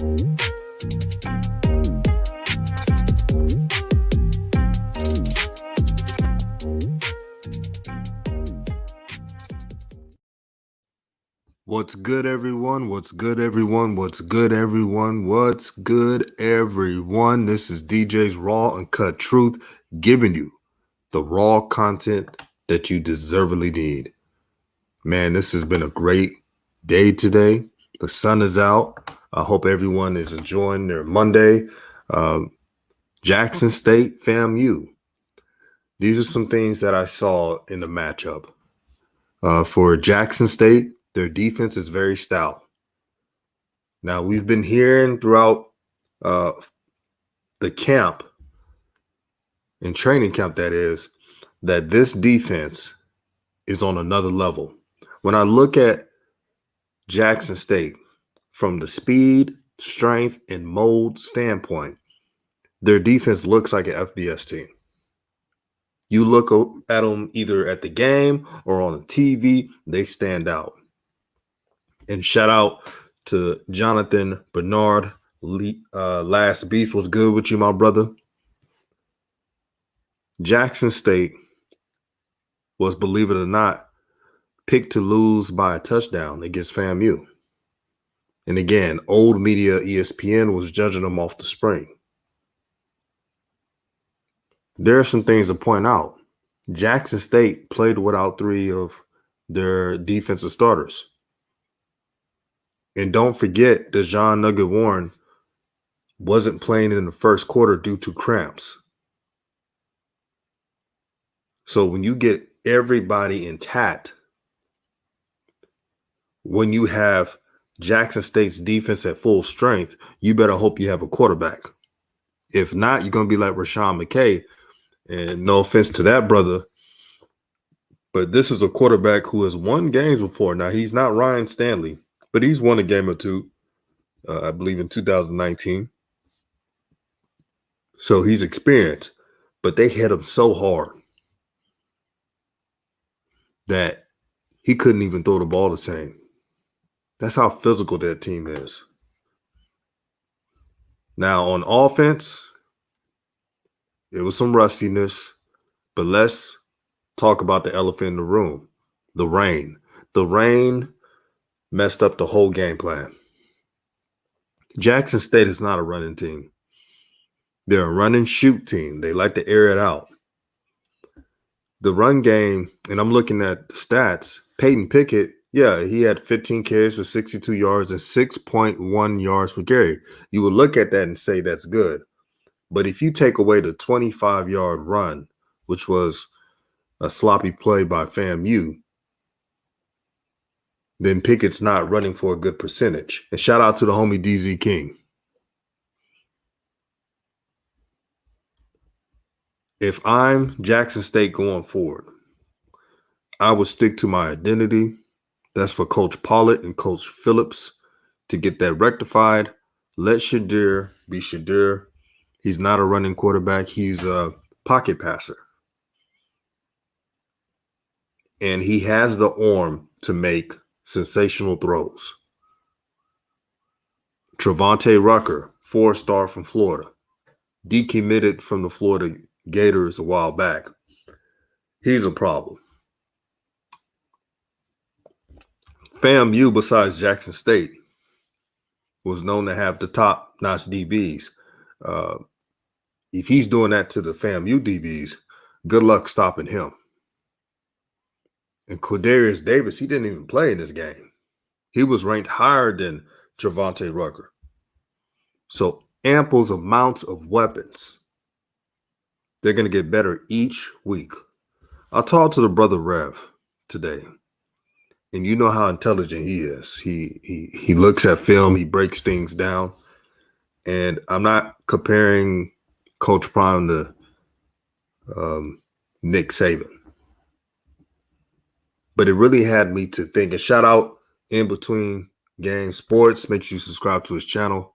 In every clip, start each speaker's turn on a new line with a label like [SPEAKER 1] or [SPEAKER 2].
[SPEAKER 1] What's good, everyone? What's good, everyone? What's good, everyone? What's good, everyone? This is DJ's Raw and Cut Truth, giving you the raw content that you deservedly need. Man, this has been a great day today. The sun is out. I hope everyone is enjoying their Monday. Jackson State, FAMU. These are some things that I saw in the matchup. For Jackson State, their defense is very stout. Now, we've been hearing throughout the camp, in training camp that is, that this defense is on another level. When I look at Jackson State from the speed, strength, and mold standpoint, their defense looks like an FBS team. You look at them either at the game or on the TV, they stand out. And shout out to Jonathan Bernard. Last Beast was good with you, my brother. Jackson State was, believe it or not, picked to lose by a touchdown against FAMU. And again, old media ESPN was judging them off the spring. There are some things to point out. Jackson State played without three of their defensive starters. And don't forget that John Nugget Warren wasn't playing in the first quarter due to cramps. So when you get everybody intact, when you have Jackson State's defense at full strength, you better hope you have a quarterback. If not, you're going to be like Rashawn McKay. And no offense to that brother, but this is a quarterback who has won games before. Now, he's not Ryan Stanley, but he's won a game or two, I believe in 2019. So he's experienced, but they hit him so hard that he couldn't even throw the ball the same. That's how physical that team is. Now, on offense, it was some rustiness, but let's talk about the elephant in the room, the rain. The rain messed up the whole game plan. Jackson State is not a running team. They're a run and shoot team. They like to air it out. The run game, and I'm looking at the stats, Peyton Pickett, yeah, he had 15 carries for 62 yards and 6.1 yards per carry. You would look at that and say that's good. But if you take away the 25-yard run, which was a sloppy play by FAMU, then Pickett's not running for a good percentage. And shout out to the homie DZ King. If I'm Jackson State going forward, I would stick to my identity. That's for Coach Pollitt and Coach Phillips to get that rectified. Let Shadir be Shadir. He's not a running quarterback. He's a pocket passer. And he has the arm to make sensational throws. Trevante Rucker, 4-star from Florida, decommitted from the Florida Gators a while back. He's a problem. FAMU, besides Jackson State, was known to have the top-notch DBs. If he's doing that to the FAMU DBs, good luck stopping him. And Quadarius Davis, he didn't even play in this game. He was ranked higher than Trevante Rucker. So ample amounts of weapons. They're going to get better each week. I talked to the brother Rev today, and you know how intelligent he is. He looks at film, he breaks things down. And I'm not comparing Coach Prime to Nick Saban. But it really had me to think. And shout out In Between Game Sports. Make sure you subscribe to his channel.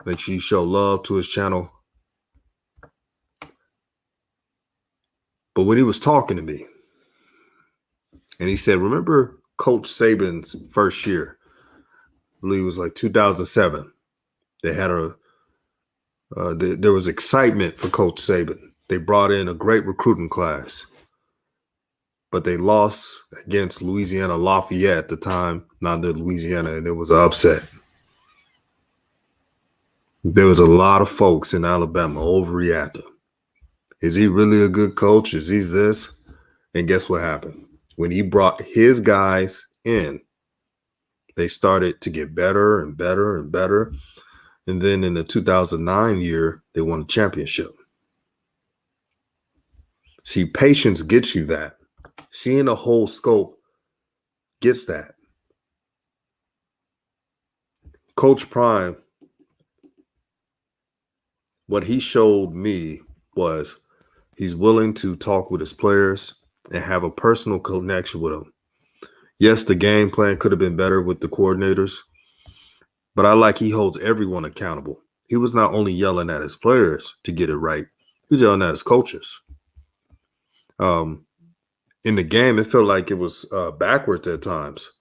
[SPEAKER 1] Make sure you show love to his channel. But when he was talking to me, and he said, remember Coach Saban's first year? believe it was like 2007. They had there was excitement for Coach Saban. They brought in a great recruiting class, but they lost against Louisiana Lafayette at the time, not the Louisiana, and it was an upset. There was a lot of folks in Alabama overreacting. Is he really a good coach? Is he this? And guess what happened? When he brought his guys in, they started to get better and better and better. And then in the 2009 year, they won a championship. See, patience gets you that. Seeing the whole scope gets that. Coach Prime, what he showed me was he's willing to talk with his players and have a personal connection with them. Yes, the game plan could have been better with the coordinators, but I like he holds everyone accountable. He was not only yelling at his players to get it right, he was yelling at his coaches. In the game, it felt like it was backwards at times.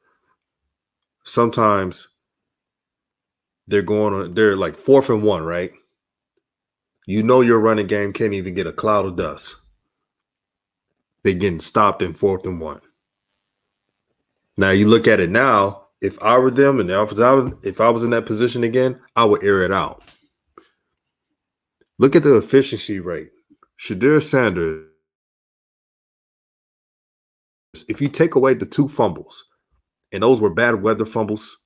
[SPEAKER 1] Sometimes they're like 4th and 1, right? You know your running game can't even get a cloud of dust. They're getting stopped in 4th and 1. Now you look at it now, if I were them and if I was in that position again, I would air it out. Look at the efficiency rate. Shedeur Sanders, if you take away the 2 fumbles, and those were bad weather fumbles,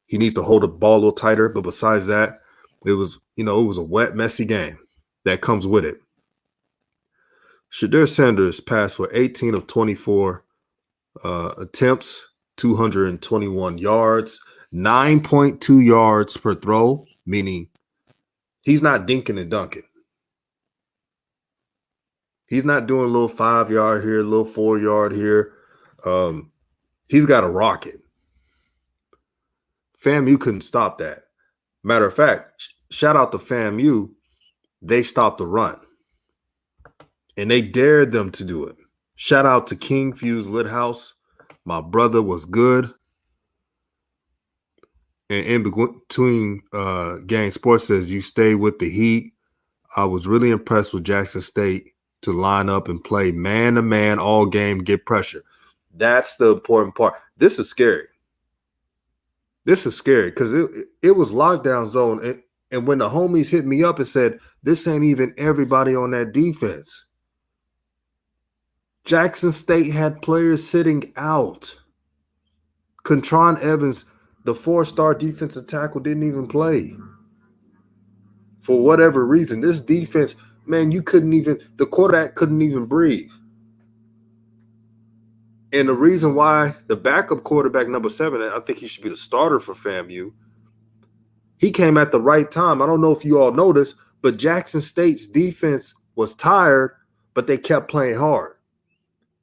[SPEAKER 1] he needs to hold the ball a little tighter. But besides that, it was a wet, messy game that comes with it. Shedeur Sanders passed for 18 of 24 attempts, 221 yards, 9.2 yards per throw, meaning he's not dinking and dunking. He's not doing a little 5-yard here, a little 4-yard here. He's got a rocket. FAMU couldn't stop that. Matter of fact, shout out to FAMU. They stopped the run. And they dared them to do it. Shout out to King Fuse Lit House. My brother was good. And in between Gang Sports says you stay with the heat. I was really impressed with Jackson State to line up and play man-to-man all game, get pressure. That's the important part. This is scary. This is scary because it was lockdown zone. And when the homies hit me up and said, this ain't even everybody on that defense. Jackson State had players sitting out. Contron Evans, the 4-star defensive tackle, didn't even play. For whatever reason, this defense, man, the quarterback couldn't even breathe. And the reason why the backup quarterback, number 7, I think he should be the starter for FAMU, he came at the right time. I don't know if you all noticed, but Jackson State's defense was tired, but they kept playing hard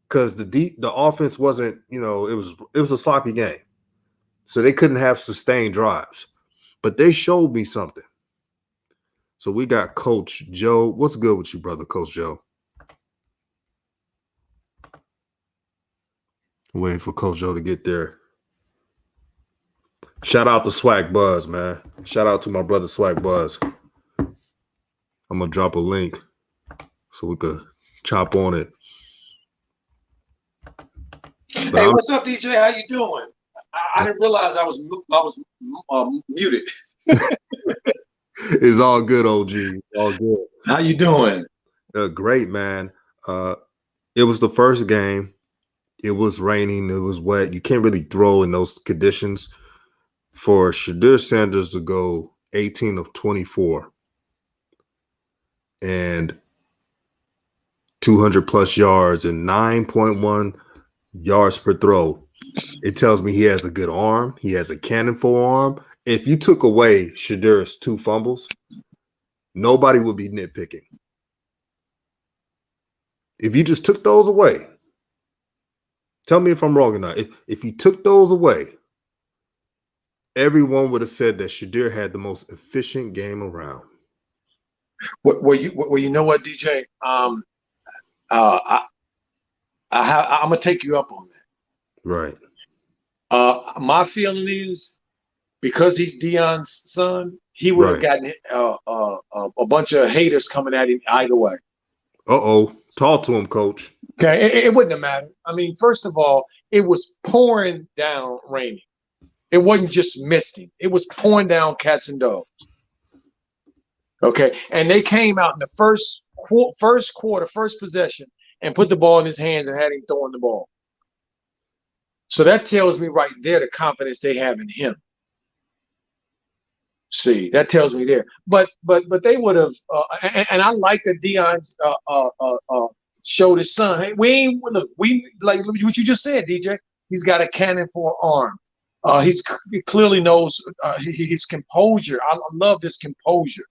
[SPEAKER 1] because the offense wasn't, it was a sloppy game. So they couldn't have sustained drives. But they showed me something. So we got Coach Joe. What's good with you, brother, Coach Joe? Waiting for Coach Joe to get there. Shout out to Swag Buzz, man. Shout out to my brother Swag Buzz. I'm going to drop a link so we could chop on it.
[SPEAKER 2] But hey, what's up, DJ? How you doing? I didn't realize I was muted.
[SPEAKER 1] It's all good, OG. All good.
[SPEAKER 2] How you doing?
[SPEAKER 1] Great, man. It was the first game. It was raining. It was wet. You can't really throw in those conditions. For Shedeur Sanders to go 18 of 24 and 200 plus yards and 9.1 yards per throw, it tells me he has a good arm. He has a cannon for arm. If you took away Shedeur's 2 fumbles, nobody would be nitpicking. If you just took those away, tell me if I'm wrong or not. If you took those away, everyone would have said that Shedeur had the most efficient game around.
[SPEAKER 2] Well, you know what, DJ? I'm gonna take you up on that.
[SPEAKER 1] Right.
[SPEAKER 2] My feeling is because he's Deion's son, he would have
[SPEAKER 1] Right.
[SPEAKER 2] gotten a bunch of haters coming at him either way.
[SPEAKER 1] Uh-oh. Talk to him, coach.
[SPEAKER 2] Okay, it wouldn't have mattered. I mean, first of all, it was pouring down raining. It wasn't just misting. It was pouring down cats and dogs. Okay, and they came out in the first quarter, first possession, and put the ball in his hands and had him throwing the ball. So that tells me right there the confidence they have in him. See, that tells me there. But they would have, and I like that Deion showed his son. Hey, we like what you just said, DJ. He's got a cannon for an arm. He clearly knows his composure. I love this composure.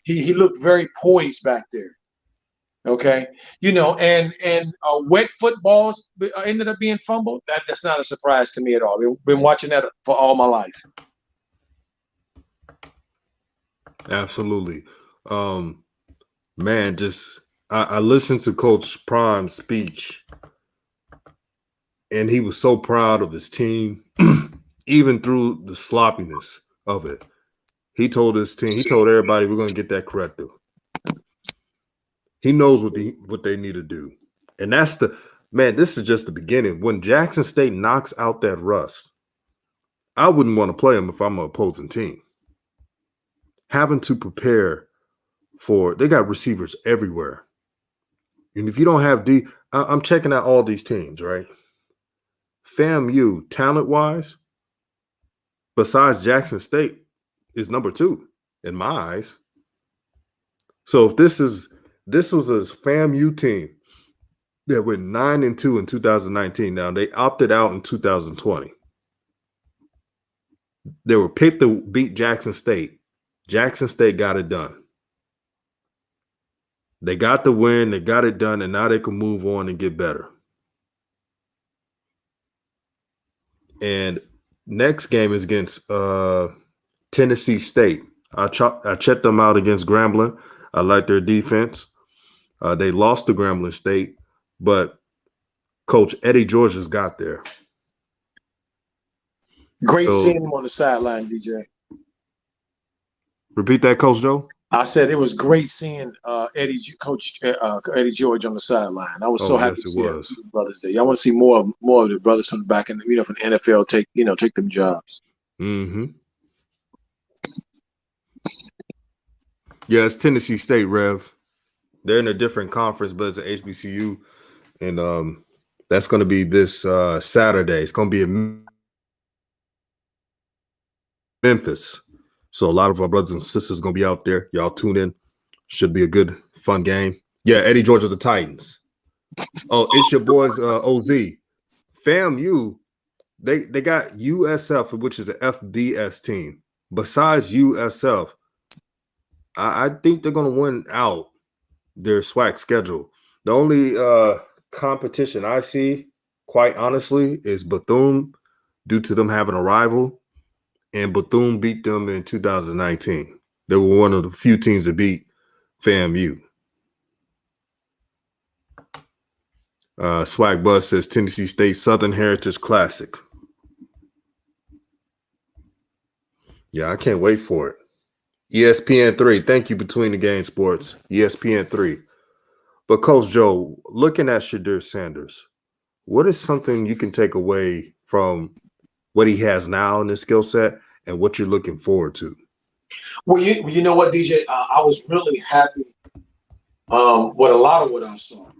[SPEAKER 2] He looked very poised back there. Okay, and wet footballs ended up being fumbled. That's not a surprise to me at all. I've been watching that for all my life.
[SPEAKER 1] Absolutely. Man, I listened to Coach Prime's speech, and he was so proud of his team, even through the sloppiness of it. He told his team, he told everybody, we're going to get that corrective. He knows what they need to do. And that's this is just the beginning. When Jackson State knocks out that rust, I wouldn't want to play him if I'm an opposing team. Having to prepare they got receivers everywhere. And if you don't have I'm checking out all these teams, right? FAMU, talent-wise, besides Jackson State, is number 2 in my eyes. So if this was a FAMU team that went 9-2 in 2019. Now they opted out in 2020. They were picked to beat Jackson State. Jackson State got it done. They got the win, they got it done, and now they can move on and get better. And next game is against Tennessee State. I checked them out against Grambling. I like their defense. They lost to Grambling State, but Coach Eddie George's got there.
[SPEAKER 2] Great seeing him on the sideline, DJ.
[SPEAKER 1] Repeat that, Coach Joe.
[SPEAKER 2] I said it was great seeing Coach Eddie George on the sideline. I was so happy to see the brothers there. Y'all want to see more of the brothers from the back end, from the NFL take them jobs.
[SPEAKER 1] Mm-hmm. Yeah, it's Tennessee State, Rev. They're in a different conference, but it's an HBCU, and that's going to be this Saturday. It's going to be in Memphis. So a lot of our brothers and sisters are going to be out there. Y'all tune in. Should be a good, fun game. Yeah, Eddie George of the Titans. Oh, it's your boys, OZ. FAMU, they got USF, which is an FBS team. Besides USF, I think they're going to win out their SWAC schedule. The only competition I see, quite honestly, is Bethune, due to them having a rival. And Bethune beat them in 2019. They were one of the few teams that beat FAMU. Swag Buzz says Tennessee State Southern Heritage Classic. Yeah, I can't wait for it. ESPN 3. Thank you, Between the Game Sports. ESPN 3. But Coach Joe, looking at Shadir Sanders, what is something you can take away from what he has now in his skill set and what you're looking forward to?
[SPEAKER 2] Well, you know what, DJ? I was really happy with a lot of what I saw.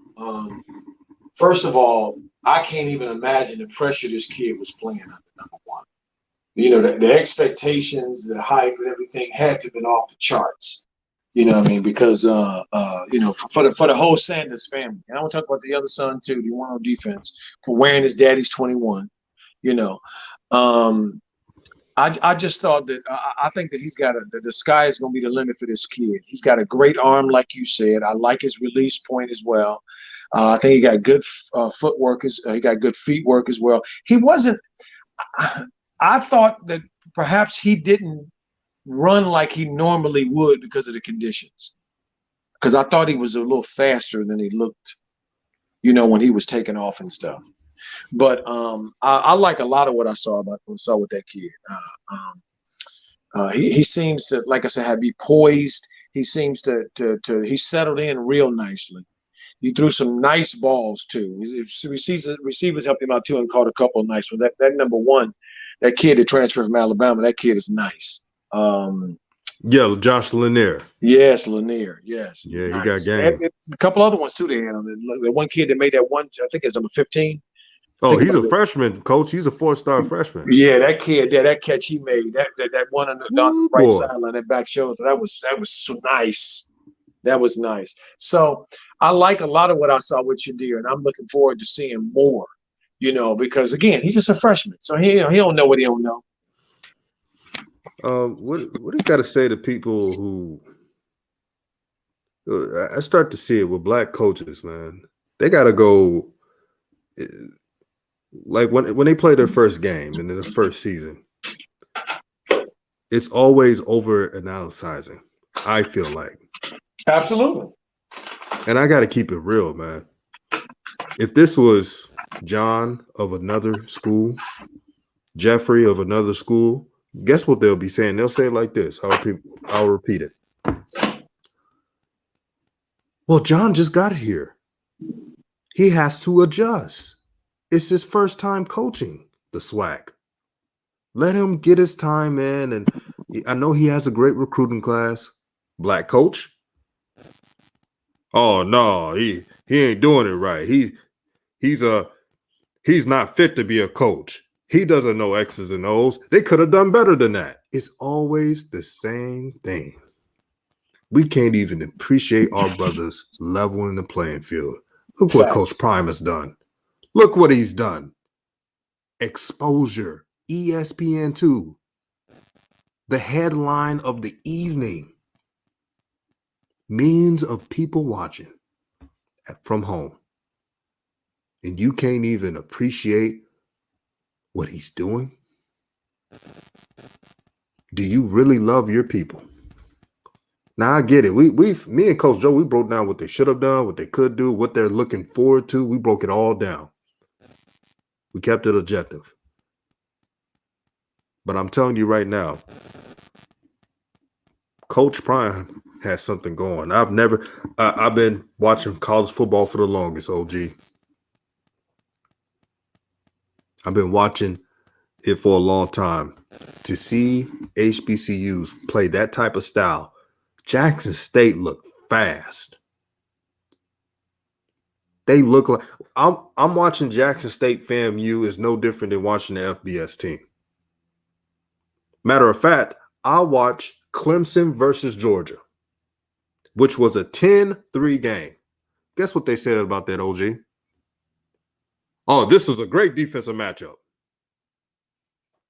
[SPEAKER 2] First of all, I can't even imagine the pressure this kid was playing under, number one. The expectations, the hype, and everything had to have been off the charts. You know what I mean? Because for the whole Sanders family, and I want to talk about the other son too, the one on defense, for wearing his daddy's 21. I just thought that I think that he's got the sky is going to be the limit for this kid. He's got a great arm, like you said. I like his release point as well. I think he got good footwork. He got good feet work as well. He wasn't. I thought that perhaps he didn't run like he normally would because of the conditions. Because I thought he was a little faster than he looked, when he was taking off and stuff. But I like a lot of what I saw with that kid. He seems to, like I said, be poised. He seems to he settled in real nicely. He threw some nice balls too. Receivers helped him out too and caught a couple of nice ones. That number one, that kid that transferred from Alabama, that kid is nice.
[SPEAKER 1] Yeah, Josh Lanier.
[SPEAKER 2] Yes, Lanier. Yes,
[SPEAKER 1] Yeah, he got
[SPEAKER 2] nice.
[SPEAKER 1] game.
[SPEAKER 2] A couple other ones too. They had on the one kid that made that one. I think it's number 15.
[SPEAKER 1] Oh,
[SPEAKER 2] Think
[SPEAKER 1] he's
[SPEAKER 2] about
[SPEAKER 1] a
[SPEAKER 2] it.
[SPEAKER 1] freshman, coach. He's a 4-star freshman.
[SPEAKER 2] Yeah, that kid, that catch he made, that one on the
[SPEAKER 1] Ooh,
[SPEAKER 2] right
[SPEAKER 1] boy.
[SPEAKER 2] sideline, that back shoulder, that was so nice. That was nice. So I like a lot of what I saw with Shadir, and I'm looking forward to seeing more. Because again, he's just a freshman, so he don't know what he don't know.
[SPEAKER 1] What do you got to say to people who I start to see it with black coaches, man? They got to go like when they play their first game in the first season. It's always over analyzing. I feel like,
[SPEAKER 2] Absolutely.
[SPEAKER 1] and I got to keep it real, man. If this was John of another school, Jeffrey of another school, guess what they'll be saying? They'll say it like this. I'll repeat it. Well, John just got here. He has to adjust. It's his first time coaching the SWAC. Let him get his time in. And I know he has a great recruiting class. Black coach. Oh no, he ain't doing it right. He's not fit to be a coach. He doesn't know X's and O's. They could have done better than that. It's always the same thing. We can't even appreciate our brothers leveling the playing field. Look what Coach
[SPEAKER 2] Facts.
[SPEAKER 1] Prime has done. Look what he's done. Exposure. ESPN2. The headline of the evening. Millions of people watching from home. And you can't even appreciate what he's doing? Do you really love your people? Now I get it. Me and Coach Joe, we broke down what they should have done, what they could do, what they're looking forward to. We broke it all down. We kept it objective. But I'm telling you right now, Coach Prime has something going. I've been watching college football for the longest, OG. I've been watching it for a long time. To see HBCUs play that type of style, Jackson State looked fast. They look like I'm watching Jackson State FAMU is no different than watching the FBS team. Matter of fact, I watched Clemson versus Georgia, which was a 10-3 game. Guess what they said about that, OG? Oh, this was a great defensive matchup.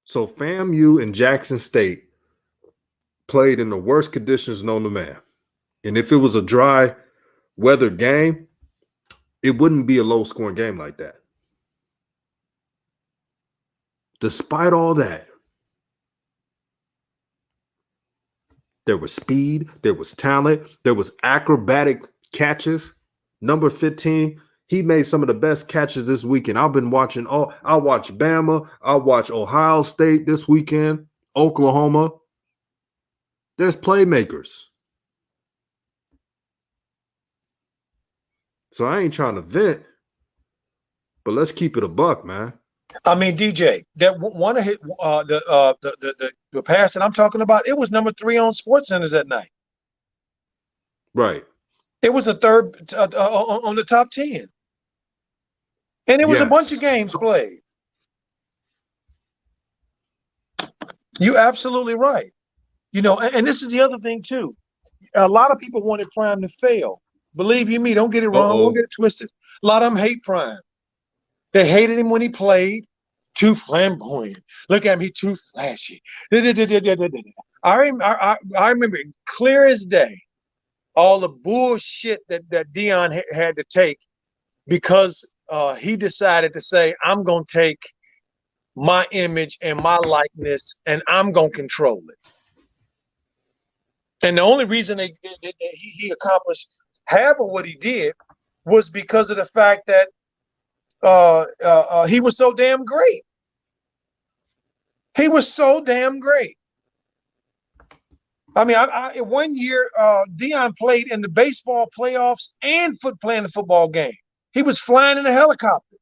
[SPEAKER 1] So FAMU and Jackson State played in the worst conditions known to man. And if it was a dry weather game, it wouldn't be a low-scoring game like that. Despite all that, there was speed, there was talent, there was acrobatic catches. Number 15, he made some of the best catches this weekend. I've been watching I watched Bama, I watched Ohio State this weekend, Oklahoma. There's playmakers. So I ain't trying to vent, but let's keep it a buck, man.
[SPEAKER 2] I mean, DJ, that one of his, the pass that I'm talking about, it was number 3 on Sports Centers that night.
[SPEAKER 1] Right.
[SPEAKER 2] It was a third on the top 10. And it was a bunch of games played. You're absolutely right. And this is the other thing too. A lot of people wanted Prime to fail. Believe you me, don't get it wrong. Don't get it twisted. A lot of them hate Prime. They hated him when he played. Too flamboyant. Look at him, he's too flashy. I remember clear as day all the bullshit that Dion had to take because he decided to say, I'm going to take my image and my likeness and I'm going to control it. And the only reason he accomplished half of what he did was because of the fact that he was so damn great. He was so damn great. I mean, in 1 year, Dion played in the baseball playoffs and playing the football game. He was flying in a helicopter.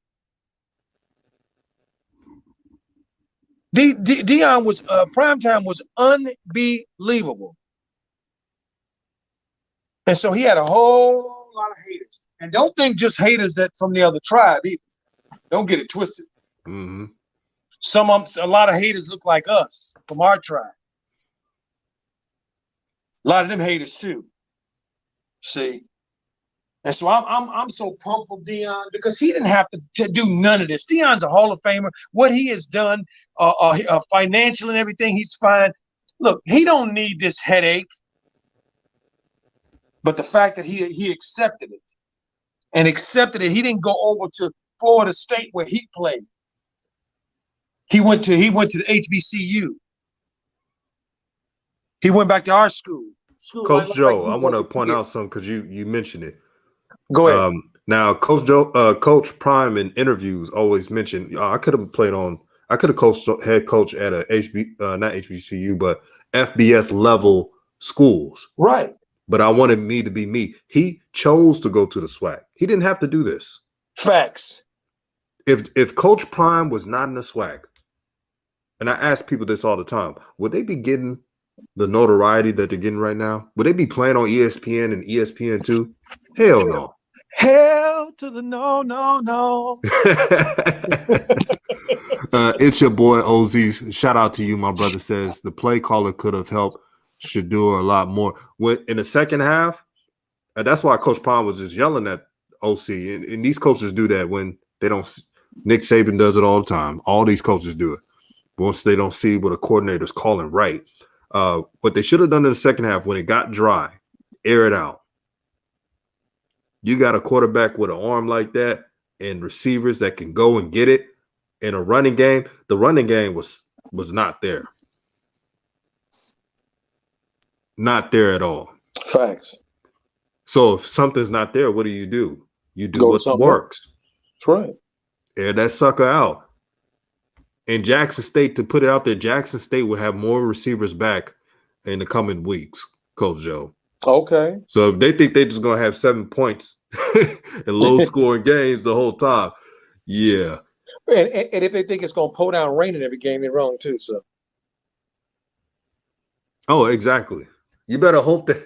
[SPEAKER 2] Dion was primetime was unbelievable, and so he had a whole lot of haters. And don't think just haters that from the other tribe either. Don't get it twisted.
[SPEAKER 1] Mm-hmm.
[SPEAKER 2] A lot of haters look like us from our tribe. A lot of them haters too. See, and so I'm so pumped for Dion because he didn't have to do none of this. Dion's a Hall of Famer. What he has done, financial and everything, he's fine. Look, he don't need this headache, but the fact that he accepted it and accepted it, he didn't go over to Florida State where he played. He went to the HBCU. He went back to our school.
[SPEAKER 1] Coach Joe, I want to point out something because you mentioned it.
[SPEAKER 2] Go ahead.
[SPEAKER 1] Now, Coach Prime in interviews always mentioned I could have coached head coach at a not HBCU, but FBS level schools.
[SPEAKER 2] Right.
[SPEAKER 1] But I wanted me to be me. He chose to go to the SWAC. He didn't have to do this.
[SPEAKER 2] Facts.
[SPEAKER 1] If Coach Prime was not in the SWAC, and I ask people this all the time, would they be getting the notoriety that they're getting right now? Would they be playing on ESPN and ESPN2? Hell no.
[SPEAKER 2] Hell to the no, no, no.
[SPEAKER 1] It's your boy OZ. Shout out to you, my brother. Says the play caller could have helped Shedeur a lot more. When in the second half, that's why Coach Prime was just yelling at OC. And these coaches do that when they don't. Nick Saban does it all the time. All these coaches do it. Once they don't see what a coordinator's calling right. What they should have done in the second half when it got dry, air it out. You got a quarterback with an arm like that and receivers that can go and get it in a running game. The running game was not there. Not there at all.
[SPEAKER 2] Facts.
[SPEAKER 1] So if something's not there, what do? You do what works.
[SPEAKER 2] That's right.
[SPEAKER 1] Air that sucker out. And Jackson State, to put it out there, Jackson State will have more receivers back in the coming weeks, Coach Joe.
[SPEAKER 2] Okay.
[SPEAKER 1] So if they think they're just going to have 7 points in low-scoring games the whole time, yeah.
[SPEAKER 2] And if they think it's going to pour down rain in every game, they're wrong too. So.
[SPEAKER 1] Oh, exactly. You better hope that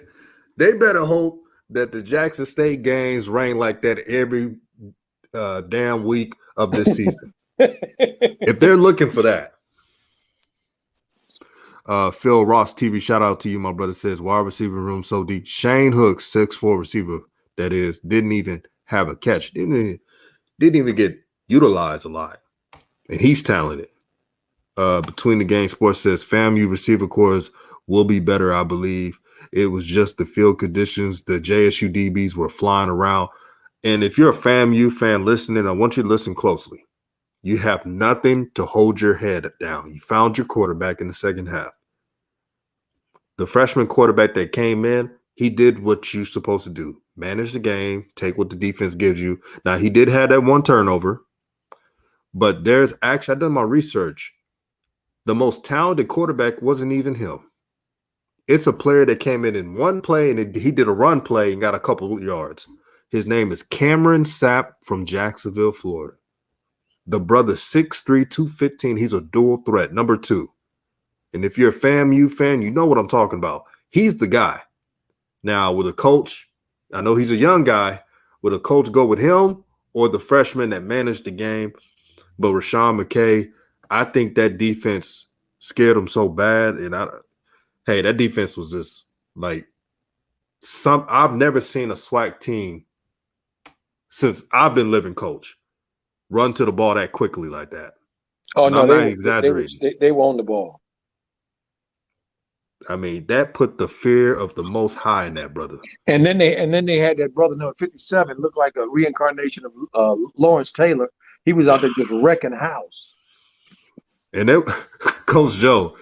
[SPEAKER 1] they better hope that the Jackson State games rain like that every damn week of this season. If they're looking for that. Phil Ross TV, shout out to you, my brother. Says wide receiver room so deep. Shane Hooks, 6'4" receiver, that is, didn't even have a catch. Didn't even get utilized a lot. And he's talented. Between the Game Sports says FAMU receiver cores will be better, I believe. It was just the field conditions. The JSU DBs were flying around. And if you're a FAMU fan listening, I want you to listen closely. You have nothing to hold your head down. You found your quarterback in the second half. The freshman quarterback that came in, he did what you're supposed to do. Manage the game, take what the defense gives you. Now, he did have that one turnover, but there's actually, I've done my research. The most talented quarterback wasn't even him. It's a player that came in one play, and he did a run play and got a couple of yards. His name is Cameron Sapp from Jacksonville, Florida. The brother, 6'3", 215. He's a dual threat, number 2. And if you're a FAMU fan, you know what I'm talking about. He's the guy. Now, with a coach, I know he's a young guy. Would a coach go with him or the freshman that managed the game? But Rashawn McKay, I think that defense scared him so bad. And that defense was just like I've never seen a SWAC team since I've been living coach run to the ball that quickly like that.
[SPEAKER 2] Oh,
[SPEAKER 1] and
[SPEAKER 2] no,
[SPEAKER 1] I'm not exaggerating.
[SPEAKER 2] They were on the ball.
[SPEAKER 1] I mean, that put the fear of the Most High in that brother.
[SPEAKER 2] And then they had that brother number 57, looked like a reincarnation of Lawrence Taylor. He was out there just wrecking house.
[SPEAKER 1] And Coach Joe,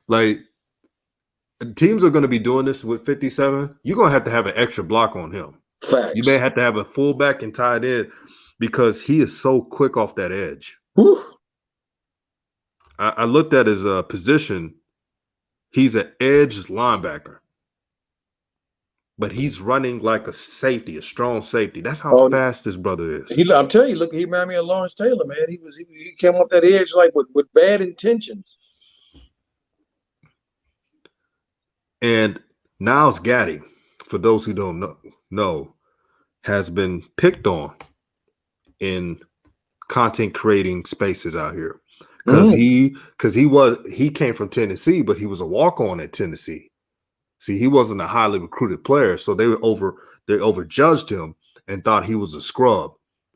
[SPEAKER 1] like, teams are going to be doing this with 57. You're going to have an extra block on him.
[SPEAKER 2] Facts.
[SPEAKER 1] You may have to have a fullback and tight end because he is so quick off that edge.
[SPEAKER 2] Whew.
[SPEAKER 1] I looked at his position He's an edge linebacker, but he's running like a safety, a strong safety. That's how
[SPEAKER 2] Oh,
[SPEAKER 1] fast this brother is.
[SPEAKER 2] I'm telling you, look, he reminded me of Lawrence Taylor, man. He came off that edge like with bad intentions.
[SPEAKER 1] And Niles Gaddy, for those who don't know, has been picked on in content creating spaces out here because he came from Tennessee, but he was a walk-on at Tennessee. See, he wasn't a highly recruited player, so they overjudged him and thought he was a scrub.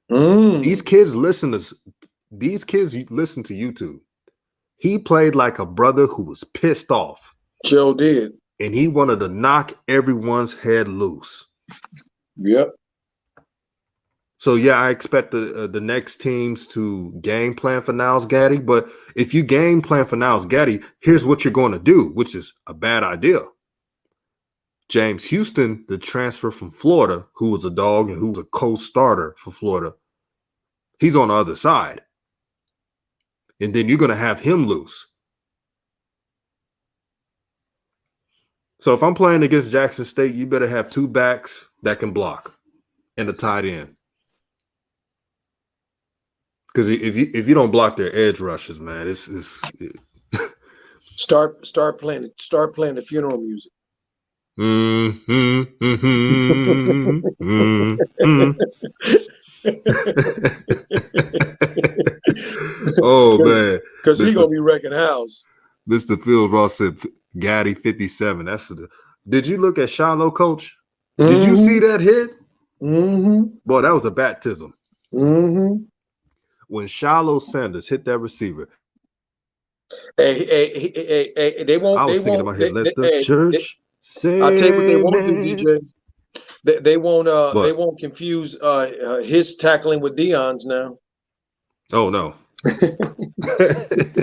[SPEAKER 1] These kids listen to YouTube. He played like a brother who was pissed off.
[SPEAKER 2] Joe did.
[SPEAKER 1] And he wanted to knock everyone's head loose.
[SPEAKER 2] Yep.
[SPEAKER 1] So, yeah, I expect the next teams to game plan for Niles Gaddy. But if you game plan for Niles Gaddy, here's what you're going to do, which is a bad idea. James Houston, the transfer from Florida, who was a dog and who was a co-starter for Florida, he's on the other side. And then you're going to have him loose. So if I'm playing against Jackson State, you better have two backs that can block and a tight end. Because if you don't block their edge rushes, man, it's
[SPEAKER 2] start playing the funeral music.
[SPEAKER 1] Oh man,
[SPEAKER 2] because he's gonna be wrecking house.
[SPEAKER 1] Mr. Phil Ross said Gaddy 57. Did you look at Shiloh, coach? Did you see that hit? Boy, that was a baptism. When Shiloh Sanders hit that receiver,
[SPEAKER 2] hey, they won't.
[SPEAKER 1] I was thinking in my head, let the church say.
[SPEAKER 2] I'll tell you what they won't do, DJ. They won't confuse his tackling with Deion's now.
[SPEAKER 1] Oh no.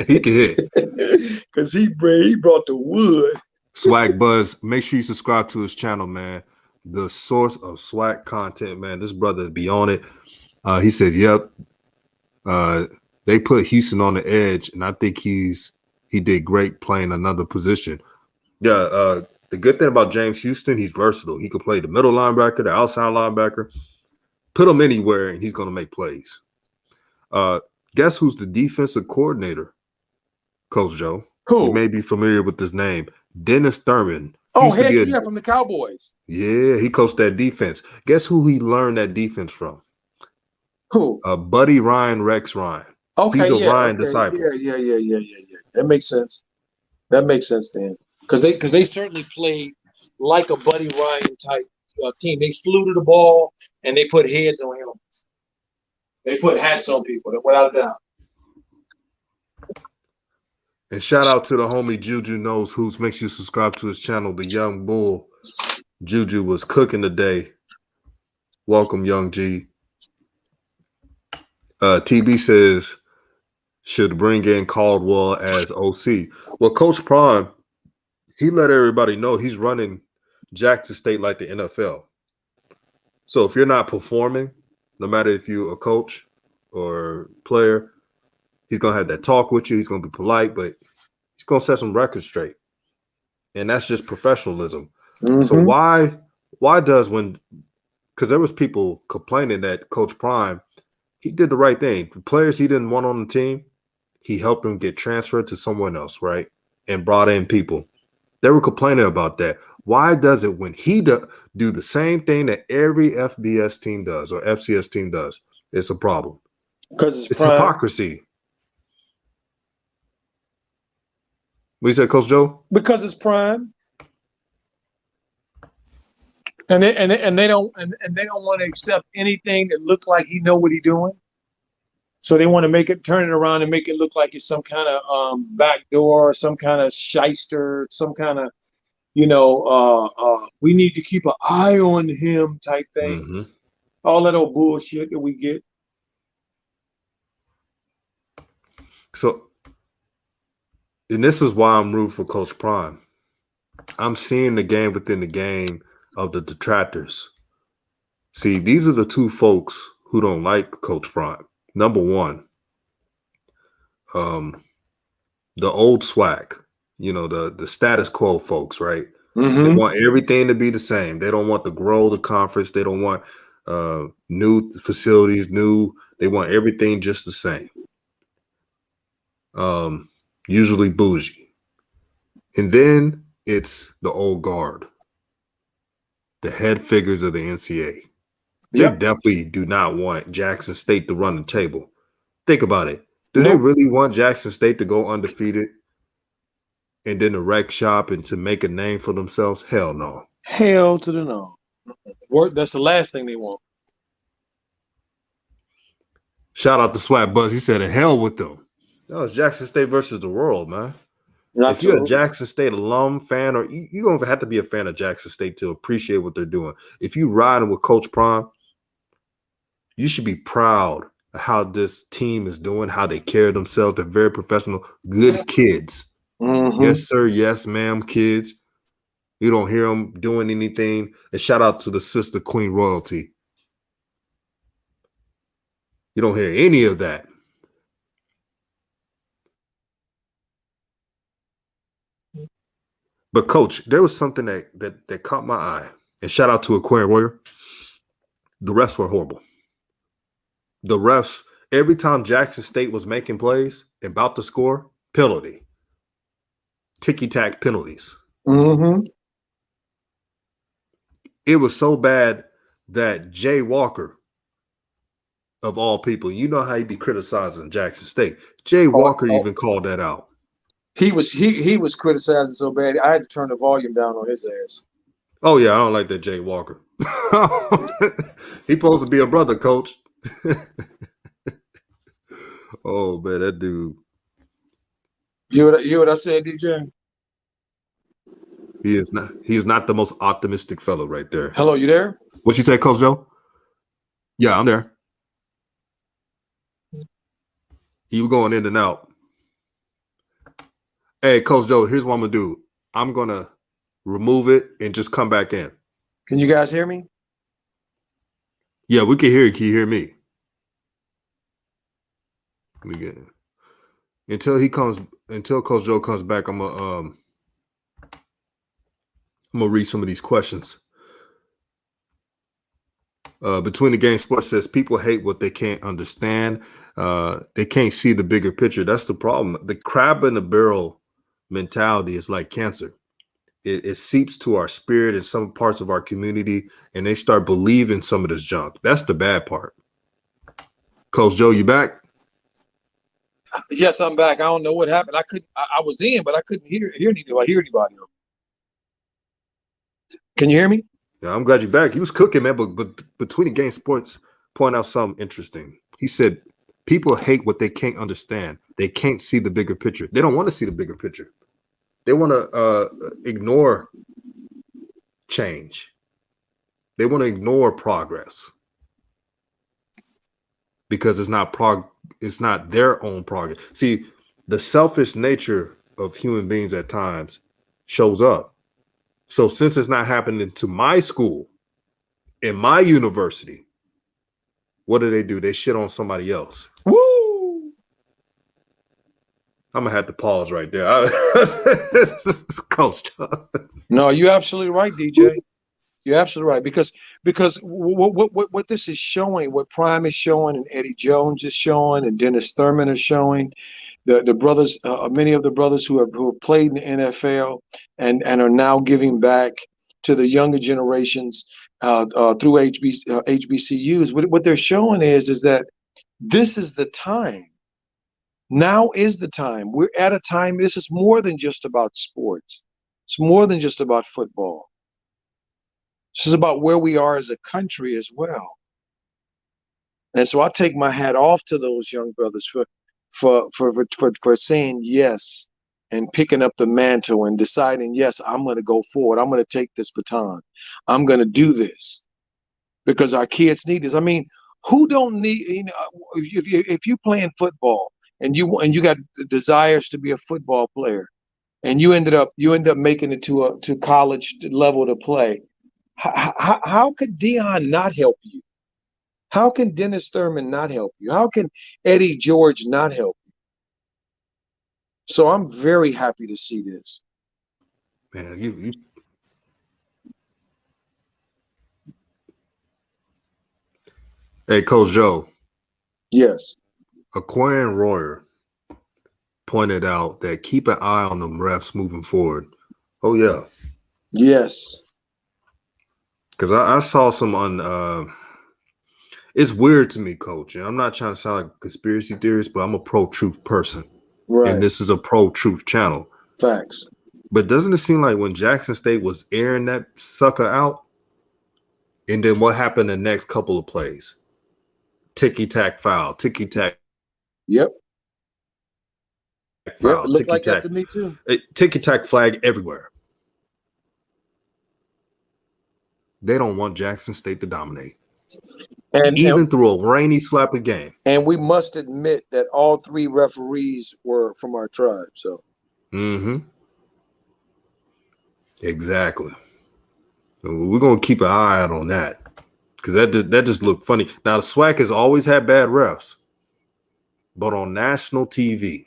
[SPEAKER 1] He can hit.
[SPEAKER 2] Because he brought the wood.
[SPEAKER 1] Swag Buzz, make sure you subscribe to his channel, man. The source of swag content, man. This brother be on it. He says, yep. They put Houston on the edge, and I think he did great playing another position. Yeah, the good thing about James Houston, he's versatile. He could play the middle linebacker, the outside linebacker. Put him anywhere, and he's going to make plays. Guess who's the defensive coordinator, Coach Joe?
[SPEAKER 2] Who?
[SPEAKER 1] You may be familiar with this name. Dennis Thurman.
[SPEAKER 2] Oh, heck yeah, from the Cowboys.
[SPEAKER 1] Yeah, he coached that defense. Guess who he learned that defense from?
[SPEAKER 2] Who?
[SPEAKER 1] Buddy Ryan, Rex Ryan.
[SPEAKER 2] Okay,
[SPEAKER 1] he's a Ryan disciple.
[SPEAKER 2] Yeah. That makes sense. That makes sense then. Because they certainly played like a Buddy Ryan type team. They flew to the ball and they put heads on helmets. They put hats on people, without a doubt.
[SPEAKER 1] And shout out to the homie Juju Knows Who's. Make sure you subscribe to his channel, The Young Bull. Juju was cooking today. Welcome, Young G. TB says, should bring in Caldwell as OC. Well, Coach Prime, he let everybody know he's running Jackson State like the NFL. So if you're not performing, no matter if you're a coach or player, he's going to have that talk with you. He's going to be polite, but he's going to set some records straight. And that's just professionalism. So why does because there was people complaining that Coach Prime, he did the right thing. The players he didn't want on the team, he helped them get transferred to someone else, right? And brought in people. They were complaining about that. Why does it when he do the same thing that every FBS team does or FCS team does? It's a problem.
[SPEAKER 2] Because
[SPEAKER 1] it's hypocrisy. What you said, Coach Joe?
[SPEAKER 2] Because it's Prime. And they don't want to accept anything that look like he know what he's doing. So they want to turn it around and make it look like it's some kind of backdoor, some kind of shyster, some kind of, we need to keep an eye on him type thing. All that old bullshit that we get.
[SPEAKER 1] So, and this is why I'm rooting for Coach Prime. I'm seeing the game within the game of the detractors. See, these are the two folks who don't like Coach Prime. Number one, the old swag. the status quo folks, right? They
[SPEAKER 2] Mm-hmm.
[SPEAKER 1] want everything to be the same. They don't want to grow the conference. They don't want new facilities, they want everything just the same. Usually bougie. And then it's the old guard, the head figures of the NCAA. They
[SPEAKER 2] Yep.
[SPEAKER 1] definitely do not want Jackson State to run the table. Think about it. Do they
[SPEAKER 2] Nope.
[SPEAKER 1] really want Jackson State to go undefeated and then to wreck shop and to make a name for themselves? Hell no.
[SPEAKER 2] Hell to the no. That's the last thing they want.
[SPEAKER 1] Shout out to Swat Buzz. He said, hell with them. No, it's Jackson State versus the world, man. If you're a
[SPEAKER 2] Absolutely.
[SPEAKER 1] Jackson State alum fan, or you don't have to be a fan of Jackson State to appreciate what they're doing. If you riding with Coach Prime, you should be proud of how this team is doing, how they carry themselves. They're very professional, good kids.
[SPEAKER 2] Mm-hmm.
[SPEAKER 1] Yes, sir. Yes, ma'am, kids. You don't hear them doing anything. And shout out to the sister Queen Royalty. You don't hear any of that. But coach, there was something that caught my eye. And shout out to Aquarian Warrior. The refs were horrible. The refs, every time Jackson State was making plays, about to score, penalty. Ticky-tack penalties.
[SPEAKER 2] Mm-hmm.
[SPEAKER 1] It was so bad that Jay Walker, of all people, you know how he be criticizing Jackson State. Jay Walker even called that out.
[SPEAKER 2] He was criticizing so bad I had to turn the volume down on his ass.
[SPEAKER 1] Oh yeah, I don't like that Jay Walker. He supposed to be a brother, coach. Oh man, that dude.
[SPEAKER 2] You hear what I said, DJ?
[SPEAKER 1] He is not the most optimistic fellow right there.
[SPEAKER 2] Hello, you there?
[SPEAKER 1] What you say, Coach Joe? Yeah, I'm there. You going in and out. Hey, Coach Joe, here's what I'm gonna do. I'm gonna remove it and just come back in.
[SPEAKER 2] Can you guys hear me?
[SPEAKER 1] Yeah, we can hear you. Can you hear me? Let me get it. Until Coach Joe comes back, I'm gonna read some of these questions. Between the Game Sports says people hate what they can't understand. They can't see the bigger picture. That's the problem. The crab in the barrel mentality is like cancer. It seeps to our spirit in some parts of our community, and they start believing some of this junk. That's the bad part. Coach Joe, you back?
[SPEAKER 2] Yes, I'm back. I don't know what happened. I was in, but I couldn't hear anybody. Can you hear me?
[SPEAKER 1] Yeah, I'm glad you're back. He was cooking, man. But between the Game Sports, point out something interesting. He said people hate what they can't understand. They can't see the bigger picture. They don't want to see the bigger picture. They want to ignore change. They want to ignore progress because it's not their own progress. See, the selfish nature of human beings at times shows up. So since it's not happening to my school, in my university, what do? They shit on somebody else.
[SPEAKER 2] Woo!
[SPEAKER 1] I'm gonna have to pause right there. Coach.
[SPEAKER 2] No, you're absolutely right, DJ. You're absolutely right because what this is showing, what Prime is showing, and Eddie Jones is showing, and Dennis Thurman is showing, the brothers, many of the brothers who have played in the NFL and are now giving back to the younger generations through HBCUs. What they're showing is that this is the time. Now is the time. We're at a time. This is more than just about sports. It's more than just about football. This is about where we are as a country as well. And so I take my hat off to those young brothers for saying yes and picking up the mantle and deciding, yes, I'm going to go forward. I'm going to take this baton. I'm going to do this because our kids need this. I mean, who don't need, if you're playing football and you got desires to be a football player and you end up making it to college level to play, how could Dion not help you? How can Dennis Thurman not help you? How can Eddie George not help you? So I'm very happy to see this.
[SPEAKER 1] Man, you hey, Coach Joe,
[SPEAKER 2] Yes.
[SPEAKER 1] Aquarian Royer pointed out that keep an eye on them refs moving forward. Oh yeah,
[SPEAKER 2] Yes.
[SPEAKER 1] because I saw some on. It's weird to me, Coach, and I'm not trying to sound like a conspiracy theorist, but I'm a pro-truth person, and
[SPEAKER 2] Right.
[SPEAKER 1] this is a pro-truth channel.
[SPEAKER 2] Facts.
[SPEAKER 1] But doesn't it seem like when Jackson State was airing that sucker out, and then what happened the next couple of plays? Ticky tack foul, ticky tack
[SPEAKER 2] Yep.
[SPEAKER 1] foul,
[SPEAKER 2] Yep. It
[SPEAKER 1] ticky
[SPEAKER 2] looked like
[SPEAKER 1] tack,
[SPEAKER 2] that to me too.
[SPEAKER 1] ticky tack flag everywhere. They don't want Jackson State to dominate,
[SPEAKER 2] And and
[SPEAKER 1] even through a rainy, slappy game.
[SPEAKER 2] and we must admit that all three referees were from our tribe. So
[SPEAKER 1] Mm-hmm. Exactly. We're gonna keep an eye out on that because that just looked funny. Now the SWAC has always had bad refs, but on national TV,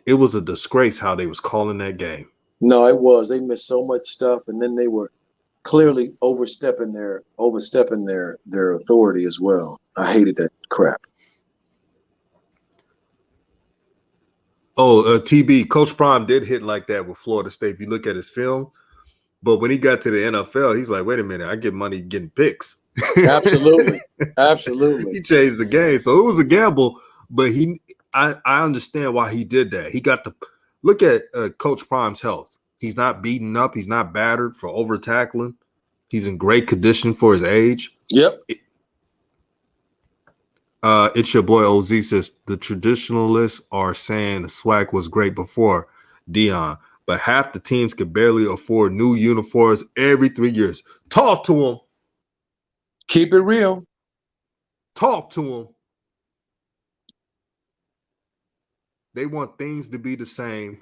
[SPEAKER 1] it was a disgrace how they was calling that game.
[SPEAKER 2] no, it was. They missed so much stuff, and then they were clearly overstepping their authority as well. I hated that crap.
[SPEAKER 1] Oh, TB Coach Prime did hit like that with Florida State. If you look at his film, but when he got to the NFL, he's like, "Wait a minute, I get money getting picks."
[SPEAKER 2] Absolutely. Absolutely.
[SPEAKER 1] He changed the game, so it was a gamble. But I understand why he did that. He got to look at Coach Prime's health. He's not beaten up. He's not battered for over tackling. He's in great condition for his age.
[SPEAKER 2] Yep.
[SPEAKER 1] It's your boy OZ says the traditionalists are saying the swag was great before Dion, but half the teams could barely afford new uniforms every 3 years. Talk to him.
[SPEAKER 2] Keep it real.
[SPEAKER 1] Talk to him. They want things to be the same,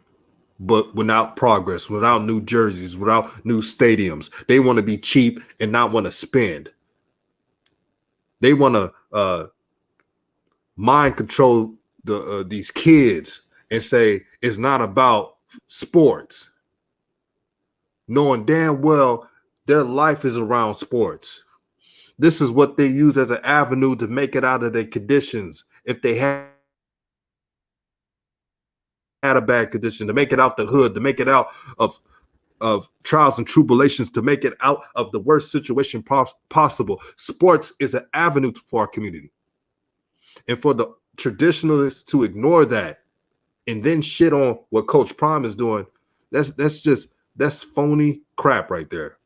[SPEAKER 1] but without progress, without new jerseys, without new stadiums. They want to be cheap and not want to spend. They want to mind control these kids and say it's not about sports, knowing damn well their life is around sports. This is what they use as an avenue to make it out of their conditions. If they had a bad condition, to make it out the hood, to make it out of trials and tribulations, to make it out of the worst situation possible. Sports is an avenue for our community. And for the traditionalists to ignore that and then shit on what Coach Prime is doing, that's phony crap right there.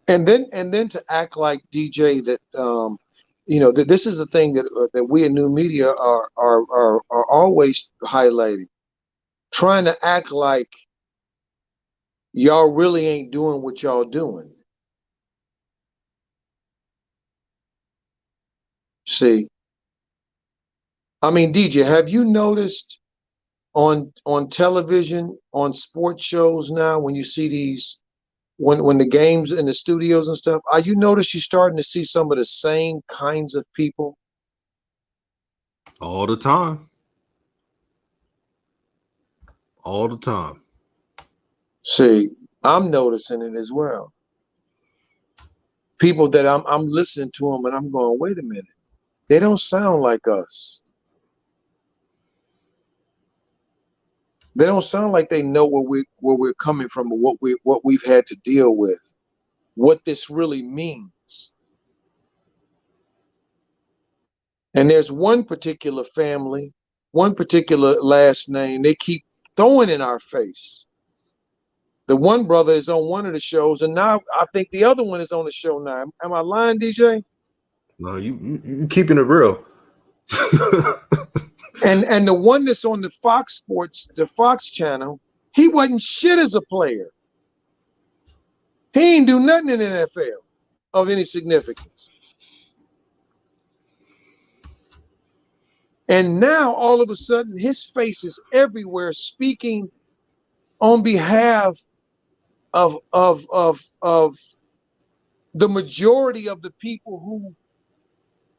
[SPEAKER 2] And then to act like DJ that that this is the thing that we in new media are always highlighting, trying to act like y'all really ain't doing what y'all doing. See, I mean, DJ, have you noticed on television, on sports shows now, when you see these, when the games in the studios and stuff, are you notice you're starting to see some of the same kinds of people?
[SPEAKER 1] All the time. All the time.
[SPEAKER 2] See, I'm noticing it as well. People that I'm listening to them and I'm going, wait a minute, they don't sound like us. They don't sound like they know where we're coming from, or what we've had to deal with, what this really means. And there's one particular family, one particular last name they keep throwing in our face. The one brother is on one of the shows, and now I think the other one is on the show now. Am I lying, DJ?
[SPEAKER 1] No, you keeping it real.
[SPEAKER 2] And the one that's on the Fox Sports, the Fox channel, he wasn't shit as a player. He ain't do nothing in the NFL of any significance. And now all of a sudden his face is everywhere speaking on behalf of the majority of the people who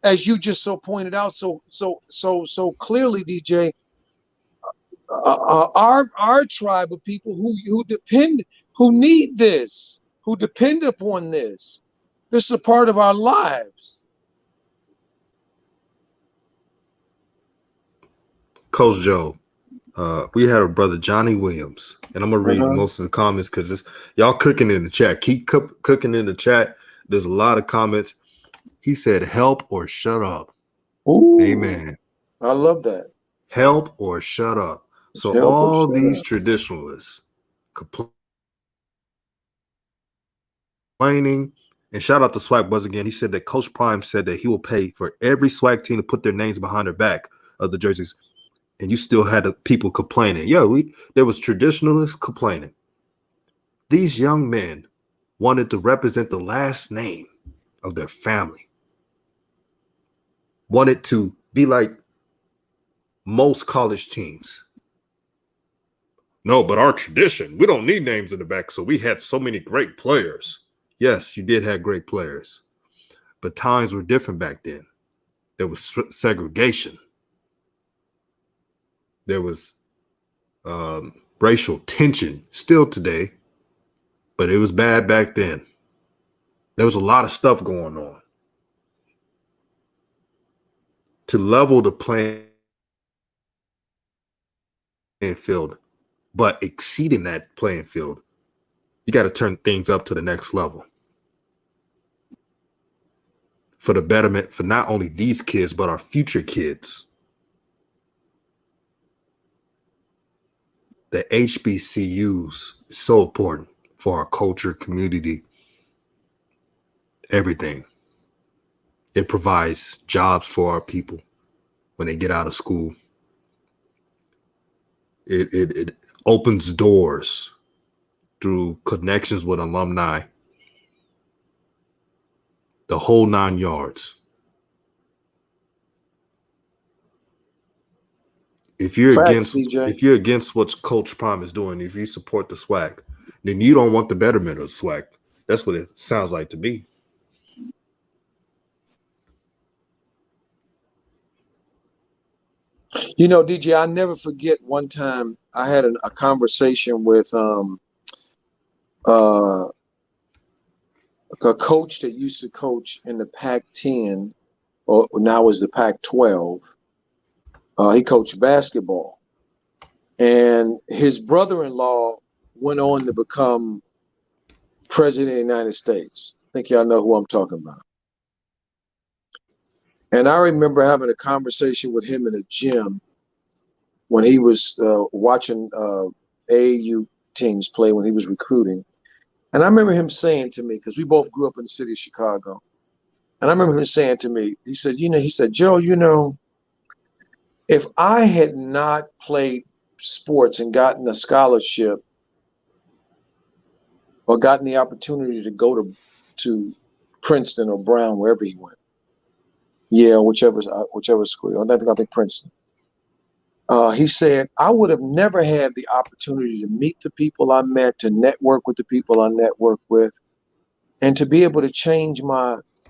[SPEAKER 2] as you just so pointed out so clearly, DJ, our tribe of people who need this, who depend upon this. This is a part of our lives.
[SPEAKER 1] Coach Joe, we had a brother Johnny Williams, and I'm gonna read
[SPEAKER 2] Uh-huh.
[SPEAKER 1] most of the comments because y'all cooking in the chat. Keep cooking in the chat. There's a lot of comments. He said, "Help or shut up."
[SPEAKER 2] Ooh,
[SPEAKER 1] Amen.
[SPEAKER 2] I love that.
[SPEAKER 1] Help or shut up. So
[SPEAKER 2] Help or
[SPEAKER 1] all
[SPEAKER 2] shut
[SPEAKER 1] these
[SPEAKER 2] up.
[SPEAKER 1] traditionalists complaining, and shout out to Swag Buzz again. He said that Coach Prime said that he will pay for every swag team to put their names behind their back of the jerseys, and you still had the people complaining. There was traditionalists complaining. These young men wanted to represent the last name of their family, wanted to be like most college teams. No, but our tradition, we don't need names in the back. So we had so many great players. Yes, you did have great players, but times were different back then. There was segregation. There was racial tension still today, but it was bad back then. There was a lot of stuff going on. To level the playing field, but exceeding that playing field, you got to turn things up to the next level for the betterment for not only these kids, but our future kids. The HBCUs is so important for our culture, community, everything. It provides jobs for our people when they get out of school. It opens doors through connections with alumni, the whole 9 yards. If you're
[SPEAKER 2] Facts,
[SPEAKER 1] against
[SPEAKER 2] DJ.
[SPEAKER 1] if you're against what Coach Prime is doing, if you support the swag, then you don't want the betterment of the swag. That's what it sounds like to me.
[SPEAKER 2] You know, DJ, I never forget one time I had a conversation with uh, a coach that used to coach in the Pac-10, or now is the Pac-12. He coached basketball, and his brother-in-law went on to become president of the United States. I think y'all know who I'm talking about. And I remember having a conversation with him in a gym when he was watching AAU teams play when he was recruiting. And I remember him saying to me, because we both grew up in the city of Chicago, and I remember him saying to me, he said, Joe, if I had not played sports and gotten a scholarship or gotten the opportunity to go to Princeton or Brown, wherever he went, yeah, whichever school, I think Princeton. He said, I would have never had the opportunity to meet the people I met, to network with the people I networked with, and to be able to change